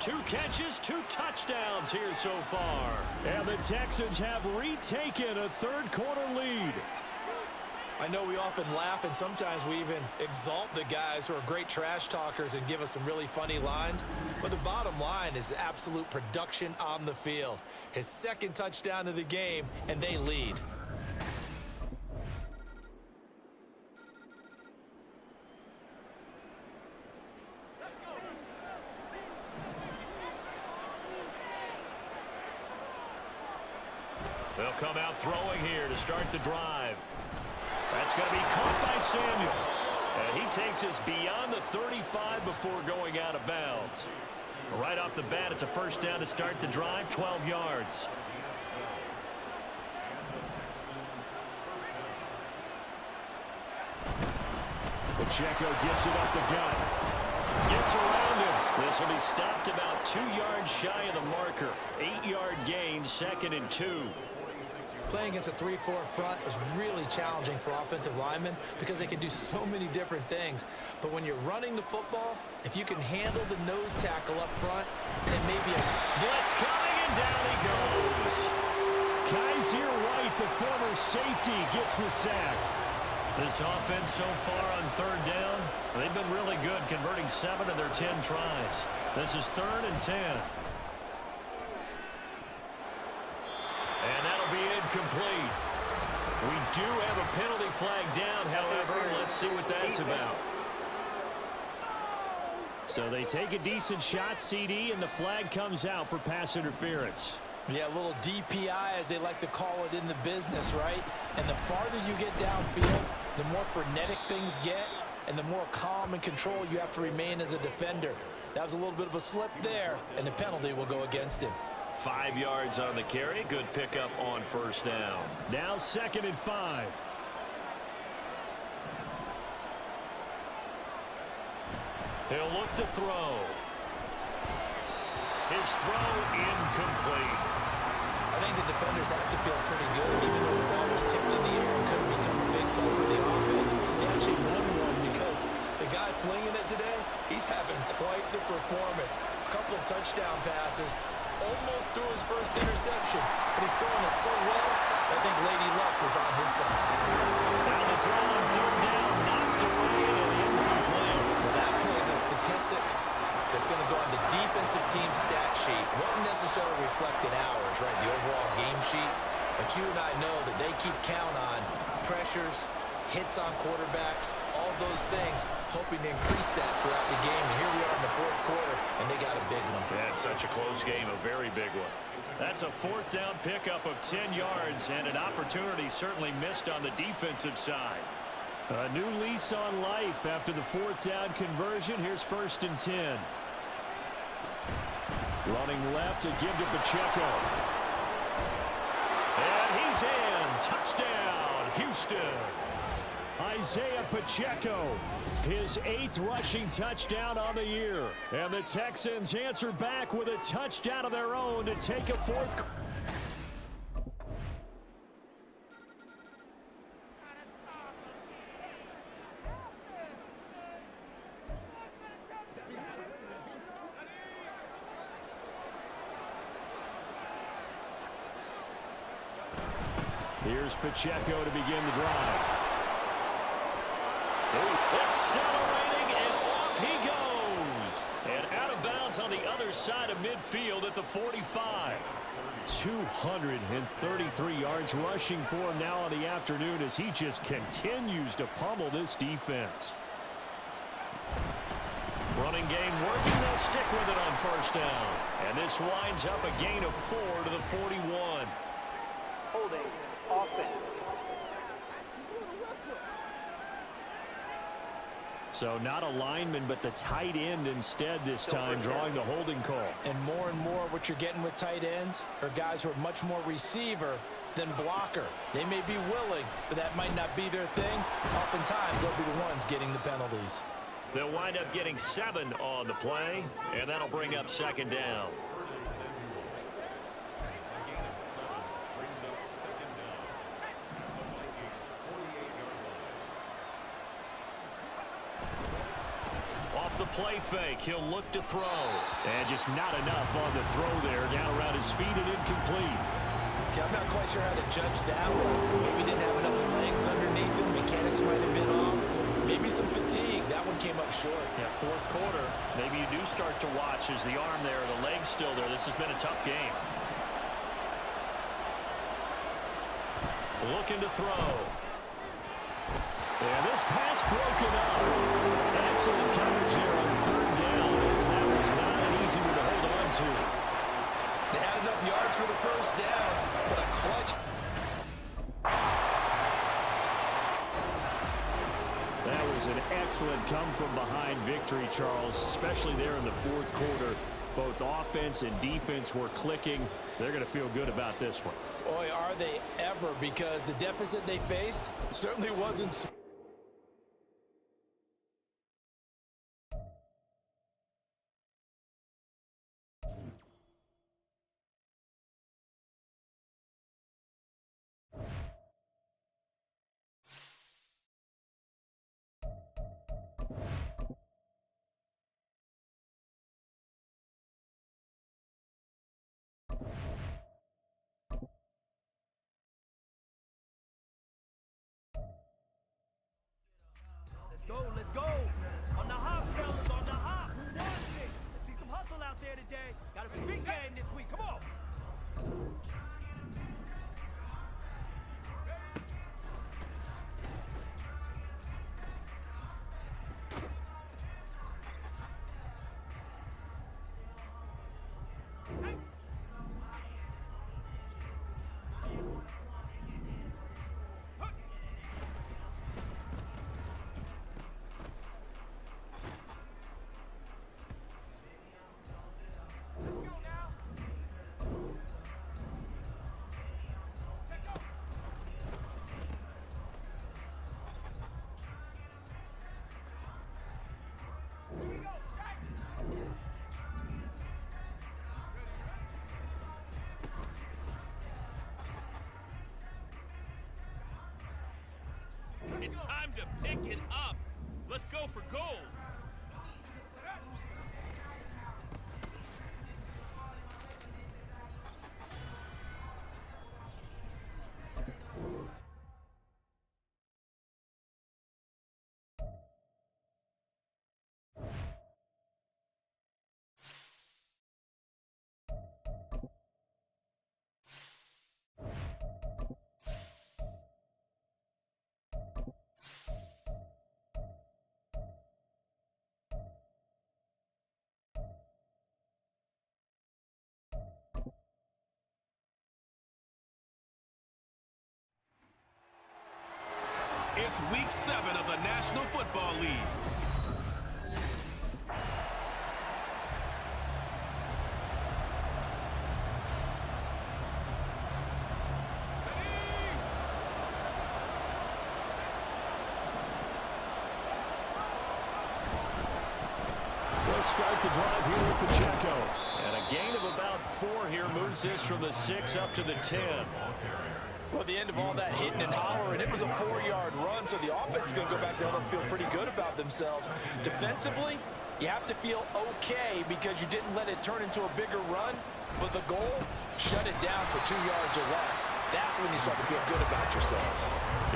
2 catches, 2 touchdowns here so far. And the Texans have retaken a 3rd quarter lead. I know we often laugh, and sometimes we even exalt the guys who are great trash talkers and give us some really funny lines. But the bottom line is absolute production on the field. His 2nd touchdown of the game, and they lead. They'll come out throwing here to start the drive. That's going to be caught by Samuel. And he takes us beyond the 35 before going out of bounds. Right off the bat, it's a 1st down to start the drive, 12 yards. Pacheco gets it up the gut. Gets around him. This will be stopped about 2 yards shy of the marker. 8-yard gain, 2nd and 2. Playing against a 3-4 front is really challenging for offensive linemen because they can do so many different things. But when you're running the football, if you can handle the nose tackle up front, then maybe a blitz coming, and down he goes. Kaiser White, the former safety, gets the sack. This offense so far on 3rd down, they've been really good, converting 7 of their 10 tries. This is 3rd and 10. And that'll be incomplete. We do have a penalty flag down, however. Let's see what that's about. So they take a decent shot, CD, and the flag comes out for pass interference. Yeah, a little DPI, as they like to call it in the business, right? And the farther you get downfield, the more frenetic things get, and the more calm and control you have to remain as a defender. That was a little bit of a slip there, and the penalty will go against him. 5 yards on the carry. Good pickup on 1st down. Now 2nd and 5. He'll look to throw. His throw incomplete. I think the defenders have to feel pretty good, even though the ball was tipped in the air and could have become a big play for the offense. They actually won one because the guy flinging it today, he's having quite the performance. A couple of touchdown passes, almost threw his first interception, but he's throwing it so well, I think Lady Luck was on his side. Now the throw on third down, knocked away and incomplete. Well, that plays a statistic that's going to go on the defensive team stat sheet. Won't necessarily reflect in hours, right, the overall game sheet. But you and I know that they keep count on pressures, hits on quarterbacks, all those things, hoping to increase that throughout the game. And here we are in the fourth quarter, and they got a big one. Yeah, it's such a close game, a very big one. That's a fourth down pickup of 10 yards, and an opportunity certainly missed on the defensive side. A new lease on life after the fourth down conversion. Here's 1st and 10. Running left to give to Pacheco. And he's in. Touchdown, Houston. Isaiah Pacheco, his 8th rushing touchdown on the year. And the Texans answer back with a touchdown of their own to take a fourth. Here's Pacheco to begin the drive. Accelerating, and off he goes. And out of bounds on the other side of midfield at the 45. 233 yards rushing for him now on the afternoon as he just continues to pummel this defense. Running game working. They'll stick with it on first down. And this winds up a gain of 4 to the 41. Holding offense. So not a lineman, but the tight end instead this time, drawing the holding call. And more what you're getting with tight ends are guys who are much more receiver than blocker. They may be willing, but that might not be their thing. Oftentimes, they'll be the ones getting the penalties. They'll wind up getting 7 on the play, and that'll bring up 2nd down. The play fake. He'll look to throw. And just not enough on the throw there. Down around his feet and incomplete. Okay, I'm not quite sure how to judge that one. Maybe didn't have enough legs underneath him. Mechanics might have been off. Maybe some fatigue. That one came up short. Yeah, fourth quarter. Maybe you do start to watch as the arm there, the leg's still there. This has been a tough game. Looking to throw. And this pass broken up. Excellent coverage there on third down, as that was not an easy one to hold on to. They had enough yards for the first down, but a clutch. That was an excellent come-from-behind victory, Charles, especially there in the fourth quarter. Both offense and defense were clicking. They're going to feel good about this one. Boy, are they ever, because the deficit they faced certainly wasn't. Let's go. On the hop, fellas, on the hop. Who wants it? Let's see some hustle out there today. Got a big game this week. Come on. It's time to pick it up. Let's go for gold. It's week 7 of the National Football League. We'll start the drive here with Pacheco. And a gain of about 4 here moves this from the 6 up to the 10. Well, at the end of all that hitting and hollering, it was a 4-yard run, so the offense is going to go back there and feel pretty good about themselves. Defensively, you have to feel okay because you didn't let it turn into a bigger run, but the goal, shut it down for 2 yards or less. That's when you start to feel good about yourselves.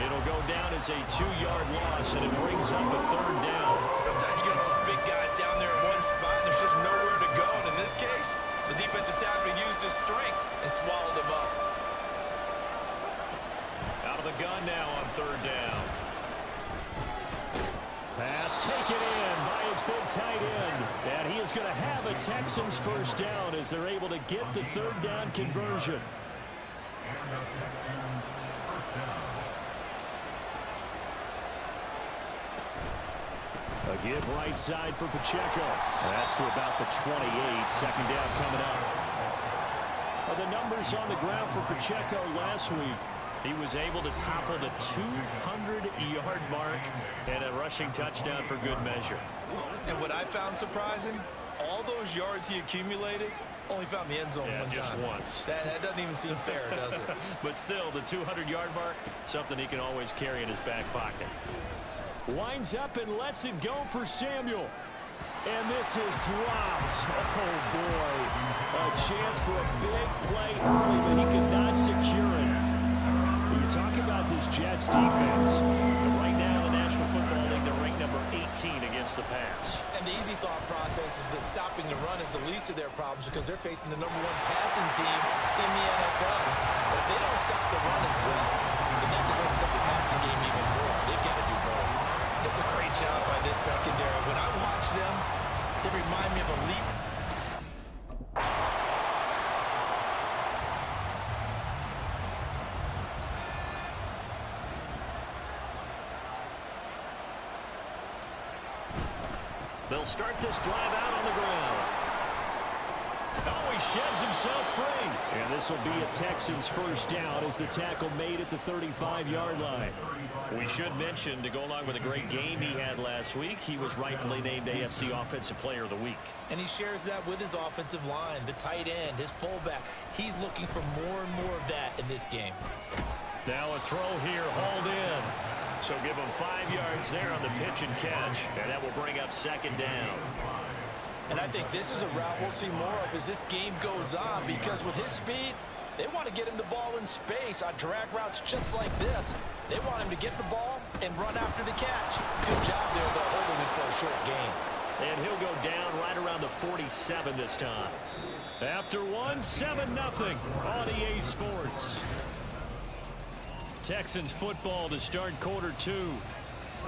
It'll go down as a 2-yard loss, and it brings up a 3rd down. Sometimes you get all those big guys down there in one spot, and there's just nowhere to go. And in this case, the defensive tackle used his strength and swallowed him up. Out of the gun now on 3rd down. Pass taken in by his big tight end. And he is going to have a Texans 1st down as they're able to get the 3rd down conversion. A give right side for Pacheco. That's to about the 28. 2nd down coming up. Well, the numbers on the ground for Pacheco last week. He was able to topple the 200-yard mark and a rushing touchdown for good measure. And what I found surprising, all those yards he accumulated, only found the end zone one just time. once. That doesn't even seem fair, does it? But still, the 200-yard mark, something he can always carry in his back pocket. Winds up and lets it go for Samuel. And this is dropped. Oh, boy. A chance for a big play early, but he could not secure it. You talk about this Jets defense. Right now in the National Football League, they're ranked number 18 against the pass. And the easy thought process is that stopping the run is the least of their problems because they're facing the #1 passing team in the NFL. But if they don't stop the run as well, then that just opens up the passing game even more. They've got to do both. It's a great job by this secondary. When I watch them, they remind me of elite. They'll start this drive out on the ground. Oh, he sheds himself free. And this will be a Texans 1st down as the tackle made at the 35-yard line. We should mention, to go along with a great game he had last week, he was rightfully named AFC Offensive Player of the Week. And he shares that with his offensive line, the tight end, his fullback. He's looking for more and more of that in this game. Now a throw here, hauled in. So give him 5 yards there on the pitch and catch, and that will bring up 2nd down. And I think this is a route we'll see more of as this game goes on, because with his speed, they want to get him the ball in space on drag routes just like this. They want him to get the ball and run after the catch. Good job there, though, holding it for a short gain. And he'll go down right around the 47 this time. After one, 7-0 on EA Sports. Texans football to start quarter 2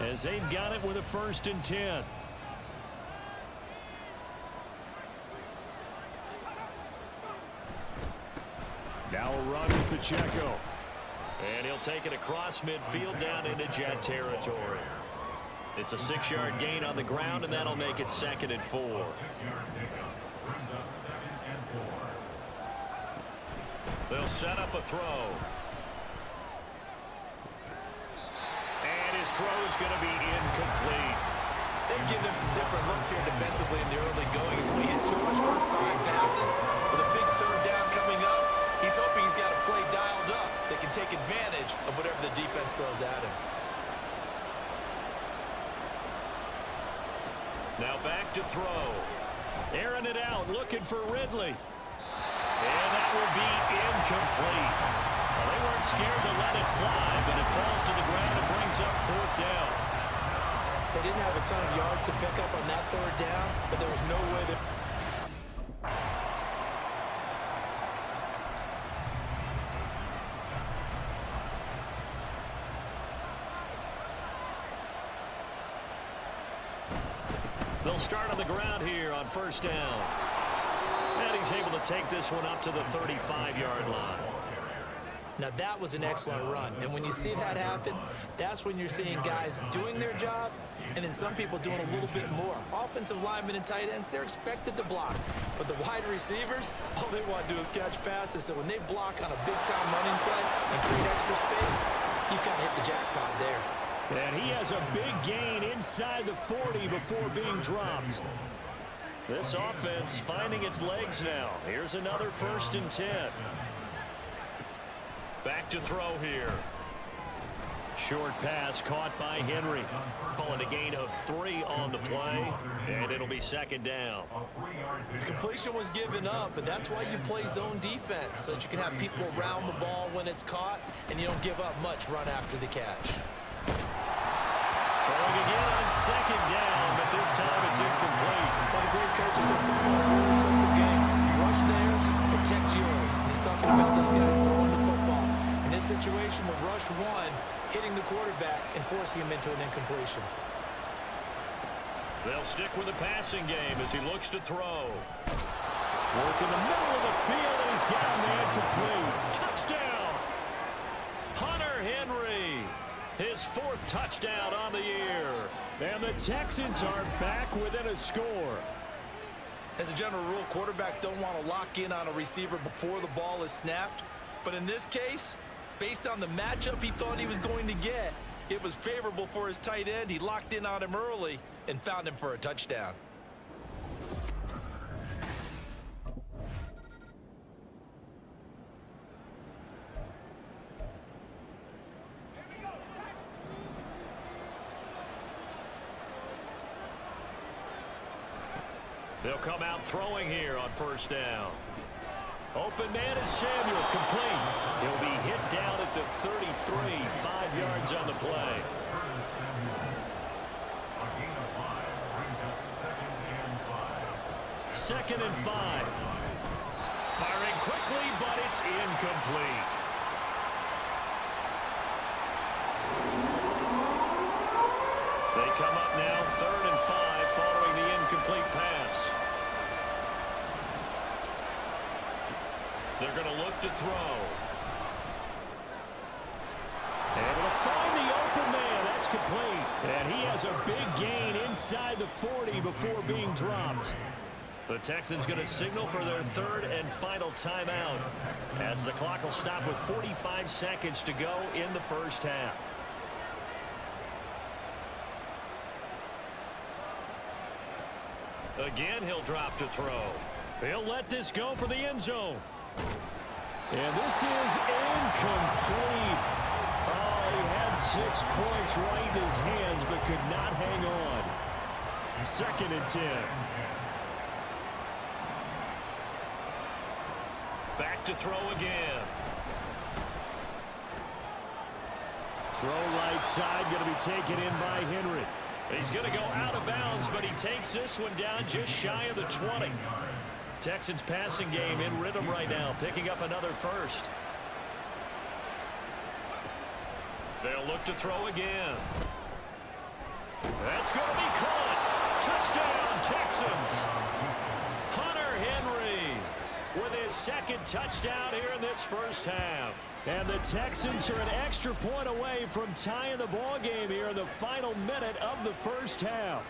as they've got it with a 1st and 10. Now a run with Pacheco. And he'll take it across midfield down into Jet territory. It's a 6-yard gain on the ground, and that'll make it 2nd and 4. They'll set up a throw. And his throw is going to be incomplete. They've given him some different looks here defensively in the early going. He's only hit 2 of his first 5 passes. With a big 3rd down coming up, he's hoping he's got a play dialed up that can take advantage of whatever the defense throws at him. Now back to throw. Airing it out, looking for Ridley. And that will be incomplete. Well, they weren't scared to let it fly, but it falls to the ground and brings up 4th down. They didn't have a ton of yards to pick up on that 3rd down, but there was no way that... They'll start on the ground here on 1st down. And he's able to take this one up to the 35-yard line. Now that was an excellent run, and when you see that happen, that's when you're seeing guys doing their job, and then some people doing a little bit more. Offensive linemen and tight ends, they're expected to block, but the wide receivers, all they want to do is catch passes, so when they block on a big-time running play and create extra space, you've kind of hit the jackpot there. And he has a big gain inside the 40 before being dropped. This offense finding its legs now. Here's another 1st and 10. Back to throw here. Short pass caught by Henry. Calling a gain of 3 on the play, and it'll be 2nd down. The completion was given up, but that's why you play zone defense, so that you can have people around the ball when it's caught, and you don't give up much run after the catch. Throwing again on 2nd down, but this time it's incomplete. One of the great coaches said football is a really simple game. Rush theirs, protect yours. And he's talking about those guys throwing the football. In this situation, the rush won, hitting the quarterback and forcing him into an incompletion. They'll stick with the passing game as he looks to throw. Work in the middle of the field, and he's got a man complete. Touchdown! Hunter Henry. His 4th touchdown on the year. And the Texans are back within a score. As a general rule, quarterbacks don't want to lock in on a receiver before the ball is snapped. But in this case, based on the matchup he thought he was going to get, it was favorable for his tight end. He locked in on him early and found him for a touchdown. They'll come out throwing here on 1st down. Open man is Samuel, complete. He'll be hit down at the 33, 5 yards on the play. Second and 5. Firing quickly, but it's incomplete. They come up now 3rd and 5 following the incomplete pass. They're going to look to throw. Able to find the open man. That's complete. And he has a big gain inside the 40 before being dropped. The Texans going to signal for their 3rd and final timeout as the clock will stop with 45 seconds to go in the 1st half. Again, he'll drop to throw. He'll let this go for the end zone. And this is incomplete. Oh, he had 6 points right in his hands, but could not hang on. 2nd and 10. Back to throw again. Throw right side, going to be taken in by Henry. He's going to go out of bounds, but he takes this one down just shy of the 20. Texans passing game in rhythm right now, picking up another 1st. They'll look to throw again. That's going to be caught. Touchdown, Texans. Hunter Henry with his 2nd touchdown here in this 1st half. And the Texans are an extra point away from tying the ball game here in the final minute of the 1st half.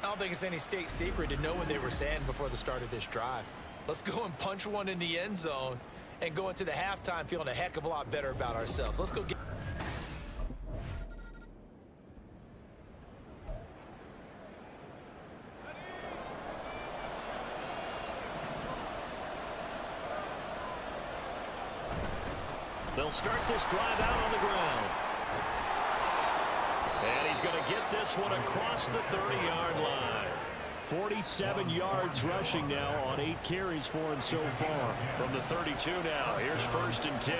I don't think it's any state secret to know what they were saying before the start of this drive. Let's go and punch one in the end zone and go into the halftime feeling a heck of a lot better about ourselves. Let's go get... They'll start this drive out on the ground. And he's going to get this one across the 30-yard line. 47 yards rushing now on 8 carries for him so far. From the 32 now, here's 1st and 10.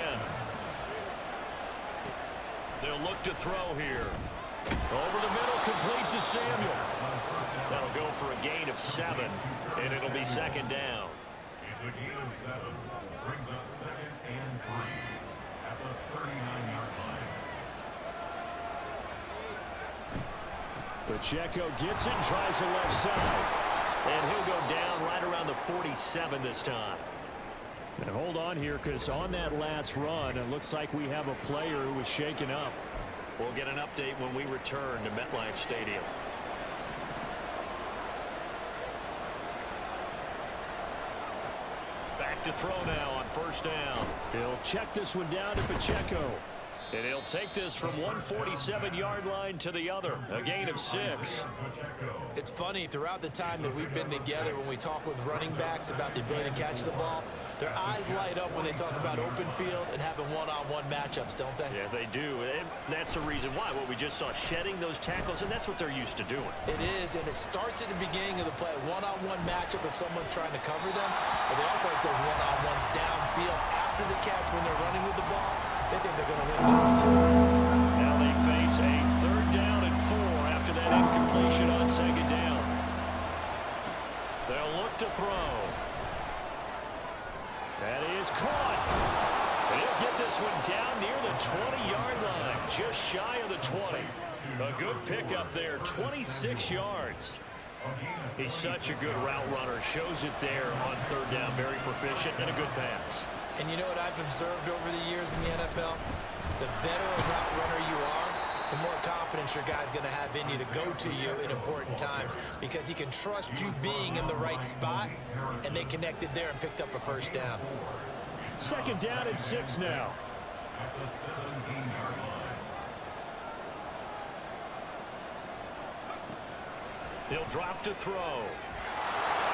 They'll look to throw here. Over the middle, complete to Samuel. That'll go for a gain of 7, and it'll be 2nd down. It's a gain of 7. Brings up 2nd and 3 at the 39-yard line. Pacheco gets it, tries the left side. And he'll go down right around the 47 this time. And hold on here, because on that last run, it looks like we have a player who was shaken up. We'll get an update when we return to MetLife Stadium. Back to throw now on 1st down. He'll check this one down to Pacheco. And he'll take this from 147-yard line to the other. A gain of 6. It's funny, throughout the time that we've been together, when we talk with running backs about the ability to catch the ball, their eyes light up when they talk about open field and having one-on-one matchups, don't they? Yeah, they do. And that's the reason why. What we just saw, shedding those tackles, and that's what they're used to doing. It is, and it starts at the beginning of the play. One-on-one matchup if someone's trying to cover them, but they also like those one-on-ones downfield after the catch when they're running with the ball. They think they're going to win those two. Now they face a 3rd down and 4 after that incompletion on 2nd down. They'll look to throw. That is caught. And he'll get this one down near the 20-yard line, just shy of the 20. A good pickup there, 26 yards. He's such a good route runner. Shows it there on 3rd down. Very proficient and a good pass. And you know what I've observed over the years in the NFL? The better a route runner you are, the more confidence your guy's going to have in you to go to you in important times, because he can trust you being in the right spot, and they connected there and picked up a 1st down. 2nd down and 6 now. At the 17-yard line. He'll drop to throw.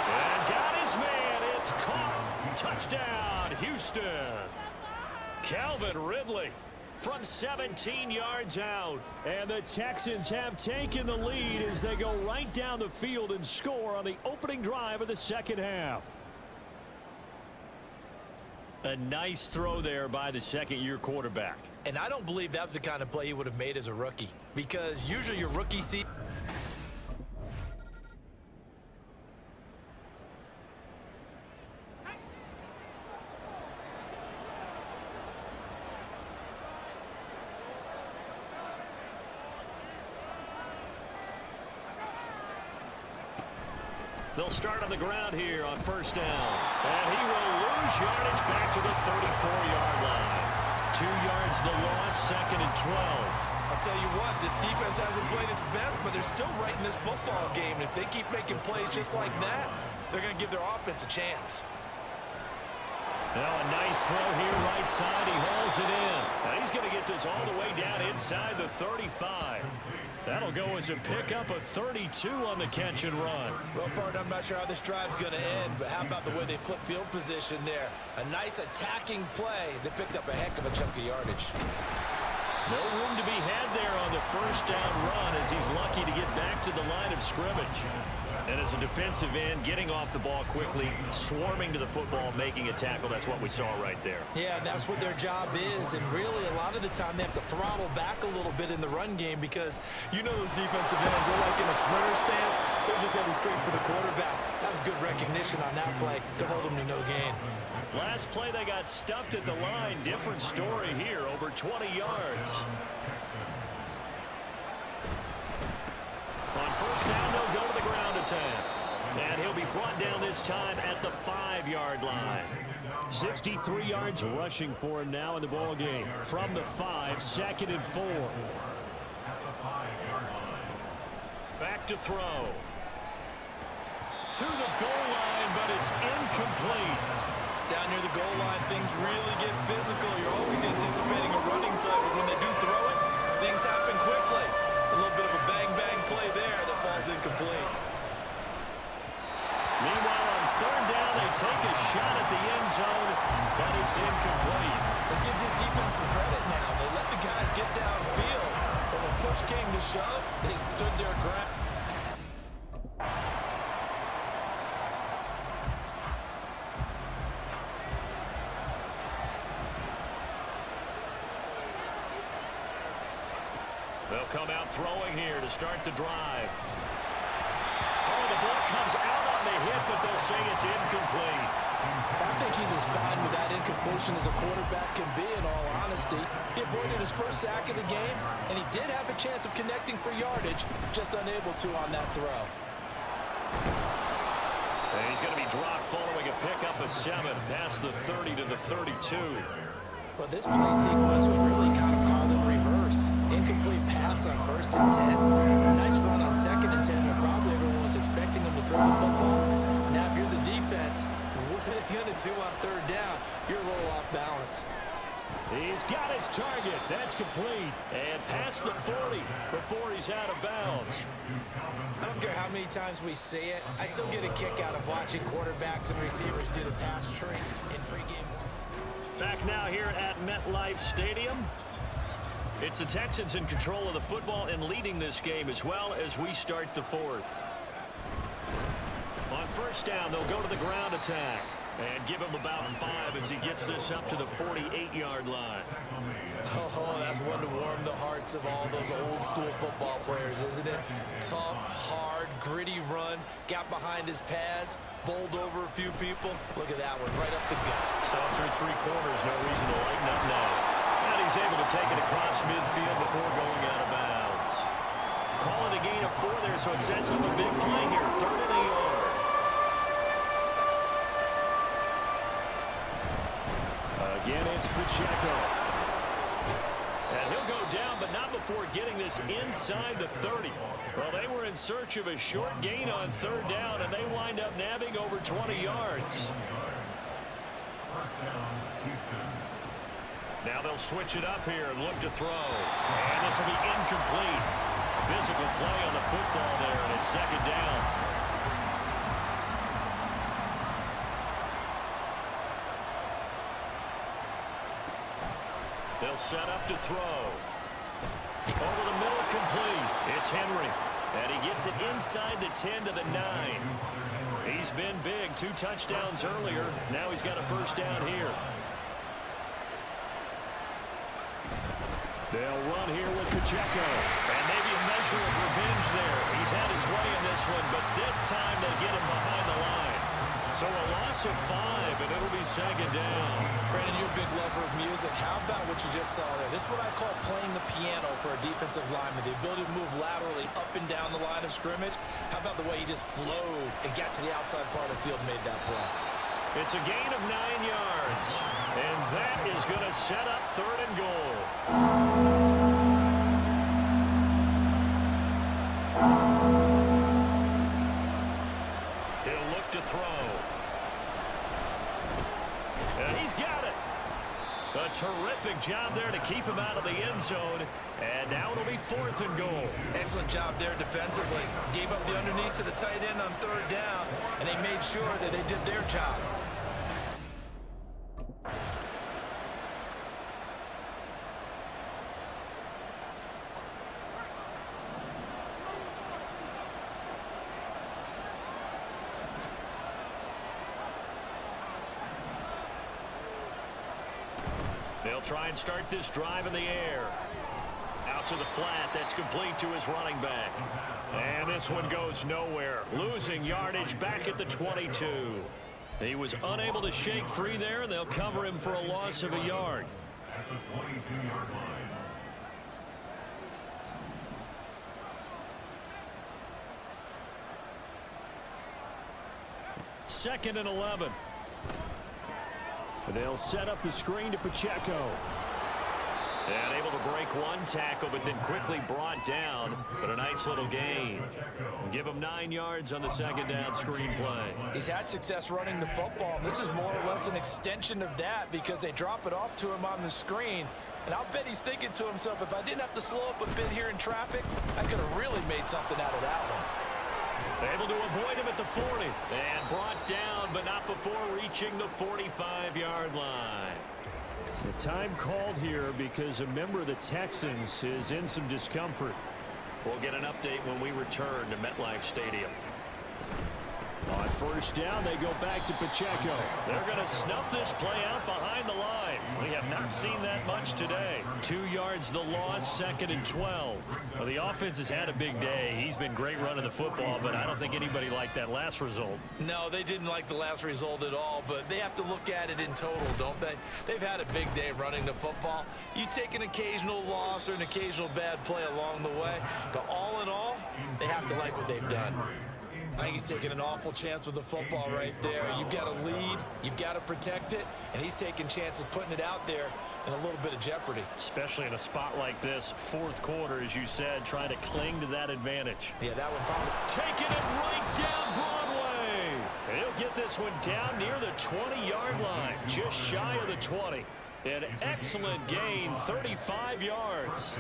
And got his man. It's caught. Touchdown, Houston. Calvin Ridley from 17 yards out. And the Texans have taken the lead as they go right down the field and score on the opening drive of the 2nd half. A nice throw there by the 2nd-year quarterback. And I don't believe that was the kind of play he would have made as a rookie, because usually your rookie season. They'll start on the ground here on 1st down. And he will lose yardage back to the 34-yard line. 2 yards the loss, 2nd and 12. I'll tell you what, this defense hasn't played its best, but they're still right in this football game. And if they keep making plays just like that, they're going to give their offense a chance. Now a nice throw here right side. He hauls it in. Now he's going to get this all the way down inside the 35. That'll go as a pickup of 32 on the catch and run. Well, partner, I'm not sure how this drive's going to end, but how about the way they flip field position there? A nice attacking play that picked up a heck of a chunk of yardage. No room to be had there on the 1st down run, as he's lucky to get back to the line of scrimmage. And as a defensive end, getting off the ball quickly, swarming to the football, making a tackle, that's what we saw right there. Yeah, that's what their job is, and really a lot of the time they have to throttle back a little bit in the run game, because you know those defensive ends are like in a sprinter stance. They're just headed straight for the quarterback. That was good recognition on that play to hold them to no gain. Last play, they got stuffed at the line. Different story here, over 20 yards. On 1st down, they'll go to the ground attack. And he'll be brought down this time at the 5-yard line. 63 yards rushing for him now in the ball game. From the 5, 2nd and 4. Back to throw. To the goal line, but it's incomplete. Down near the goal line, things really get physical. You're always anticipating a running play, but when they do throw it, things happen quickly. A little bit of a bang-bang play there that falls incomplete. Meanwhile, on 3rd down, they take a shot at the end zone, but it's incomplete. Let's give this defense some credit now. They let the guys get downfield, But when push came to shove, they stood their ground. They'll come out throwing here to start the drive. Oh, the ball comes out on the hit, but they'll say it's incomplete. I think he's as fine with that incompletion as a quarterback can be, in all honesty. He avoided his first sack of the game, and he did have a chance of connecting for yardage, just unable to on that throw. And he's going to be dropped following a pickup of 7 past the 30 to the 32. But this play sequence was really kind of called in reverse. Incomplete pass on 1st and 10. Nice run on 2nd and 10, but probably everyone was expecting him to throw the football. Now, if you're the defense, what are they going to do on 3rd down? You're a little off balance. He's got his target. That's complete. And past the 40 before he's out of bounds. I don't care how many times we see it. I still get a kick out of watching quarterbacks and receivers do the pass tree in pregame. Back now here at MetLife Stadium. It's the Texans in control of the football and leading this game as well as we start the 4th. On 1st down, they'll go to the ground attack and give him about 5 as he gets this up to the 48-yard line. Oh, that's one to warm the hearts of all those old school football players, isn't it? Tough, hard, gritty run, got behind his pads, bowled over a few people. Look at that one, right up the gut. So through 3 quarters, no reason to lighten up now. And he's able to take it across midfield before going out of bounds. Calling a gain of 4 there, so it sets up a big play here. 3rd and a yard. Again, it's Pacheco. And he'll go down, but not before getting this inside the 30. Well, they were in search of a short gain on 3rd down, and they wind up nabbing over 20 yards. Now they'll switch it up here and look to throw. And this will be incomplete. Physical play on the football there, and it's 2nd down. They'll set up to throw. Over the middle, complete. It's Henry. And he gets it inside the 10 to the 9. He's been big. 2 touchdowns earlier. Now he's got a 1st down here. They'll run here with Pacheco. And maybe a measure of revenge there. He's had his way in this one, but this time they get him behind the line. So a loss of 5, and it'll be 2nd down. Brandon, you're a big lover of music. How about what you just saw there? This is what I call playing the piano for a defensive lineman. The ability to move laterally up and down the line of scrimmage. How about the way he just flowed and got to the outside part of the field and made that play? It's a gain of 9 yards. And that is going to set up 3rd and goal. He'll look to throw. And he's got it. A terrific job there to keep him out of the end zone. And now it'll be 4th and goal. Excellent job there defensively. Gave up the underneath to the tight end on 3rd down, and they made sure that they did their job. They'll try and start this drive in the air. Out to the flat. That's complete to his running back. And this one goes nowhere. Losing yardage back at the 22. He was unable to shake free there, and they'll cover him for a loss of a yard. At the 22-yard line. 2nd and 11. They'll set up the screen to Pacheco. And able to break one tackle, but then quickly brought down. But a nice little gain. Give him 9 yards on the 2nd down screen play. He's had success running the football, and this is more or less an extension of that because they drop it off to him on the screen. And I'll bet he's thinking to himself, if I didn't have to slow up a bit here in traffic, I could have really made something out of that one. Able to avoid him at the 40. And brought down, but not before reaching the 45-yard line. The time called here because a member of the Texans is in some discomfort. We'll get an update when we return to MetLife Stadium. On first down, they go back to Pacheco. They're going to snuff this play out behind the line. We have not seen that much today. 2 yards the loss, 2nd and 12. Well, the offense has had a big day. He's been great running the football, but I don't think anybody liked that last result. No, they didn't like the last result at all, but they have to look at it in total, don't they? They've had a big day running the football. You take an occasional loss or an occasional bad play along the way, but all in all, they have to like what they've done. I think he's taking an awful chance with the football right there. You've got to lead, you've got to protect it, and he's taking chances putting it out there in a little bit of jeopardy. Especially in a spot like this, 4th quarter, as you said, trying to cling to that advantage. Yeah, that one probably. Taking it right down Broadway. And he'll get this one down near the 20-yard line, just shy of the 20. An excellent gain, 35 yards.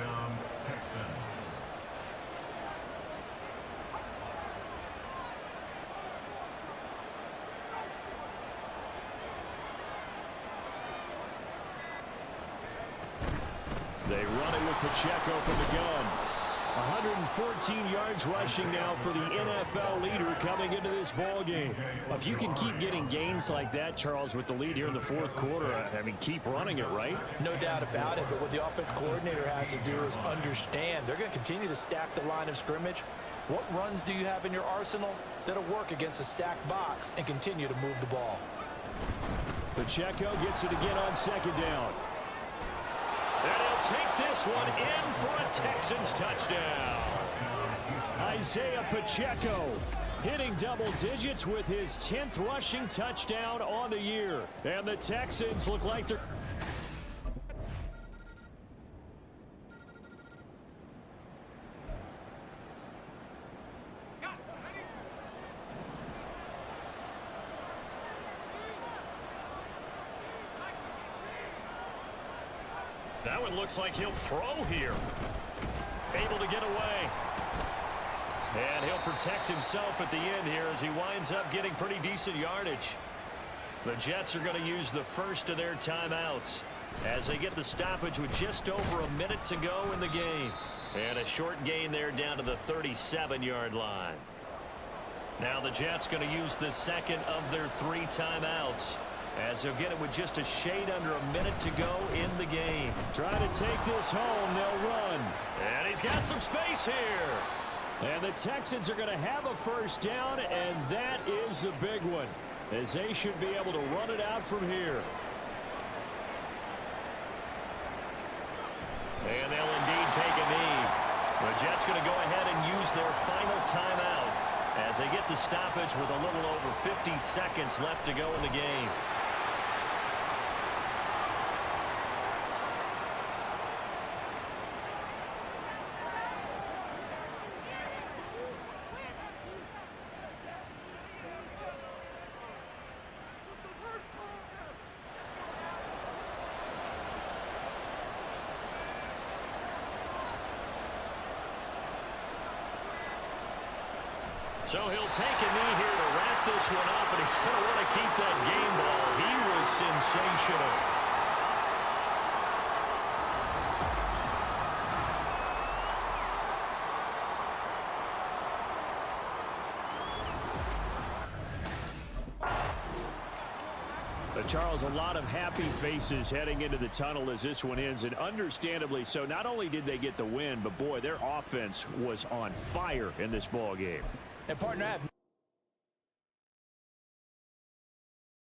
They run it with Pacheco from the gun. 114 yards rushing now for the NFL leader coming into this ball game. If you can keep getting gains like that, Charles, with the lead here in the 4th quarter, I mean, keep running it, right? No doubt about it, but what the offense coordinator has to do is understand. They're going to continue to stack the line of scrimmage. What runs do you have in your arsenal that'll work against a stacked box and continue to move the ball? Pacheco gets it again on 2nd down. And he'll take this one in for a Texans touchdown. Isaiah Pacheco hitting double digits with his 10th rushing touchdown on the year. And the Texans look like they're... That one looks like he'll throw here. Able to get away. And he'll protect himself at the end here as he winds up getting pretty decent yardage. The Jets are going to use the first of their timeouts as they get the stoppage with just over a minute to go in the game. And a short gain there down to the 37-yard line. Now the Jets going to use the second of their 3 timeouts, as they'll get it with just a shade under a minute to go in the game. Try to take this home. They'll run. And he's got some space here. And the Texans are going to have a first down, and that is the big one, as they should be able to run it out from here. And they'll indeed take a knee. The Jets going to go ahead and use their final timeout as they get the stoppage with a little over 50 seconds left to go in the game. So he'll take a knee here to wrap this one up, and he's going to want to keep that game ball. He was sensational. Charles, a lot of happy faces heading into the tunnel as this one ends, and understandably so. Not only did they get the win, but boy, their offense was on fire in this ball game. And partner, I have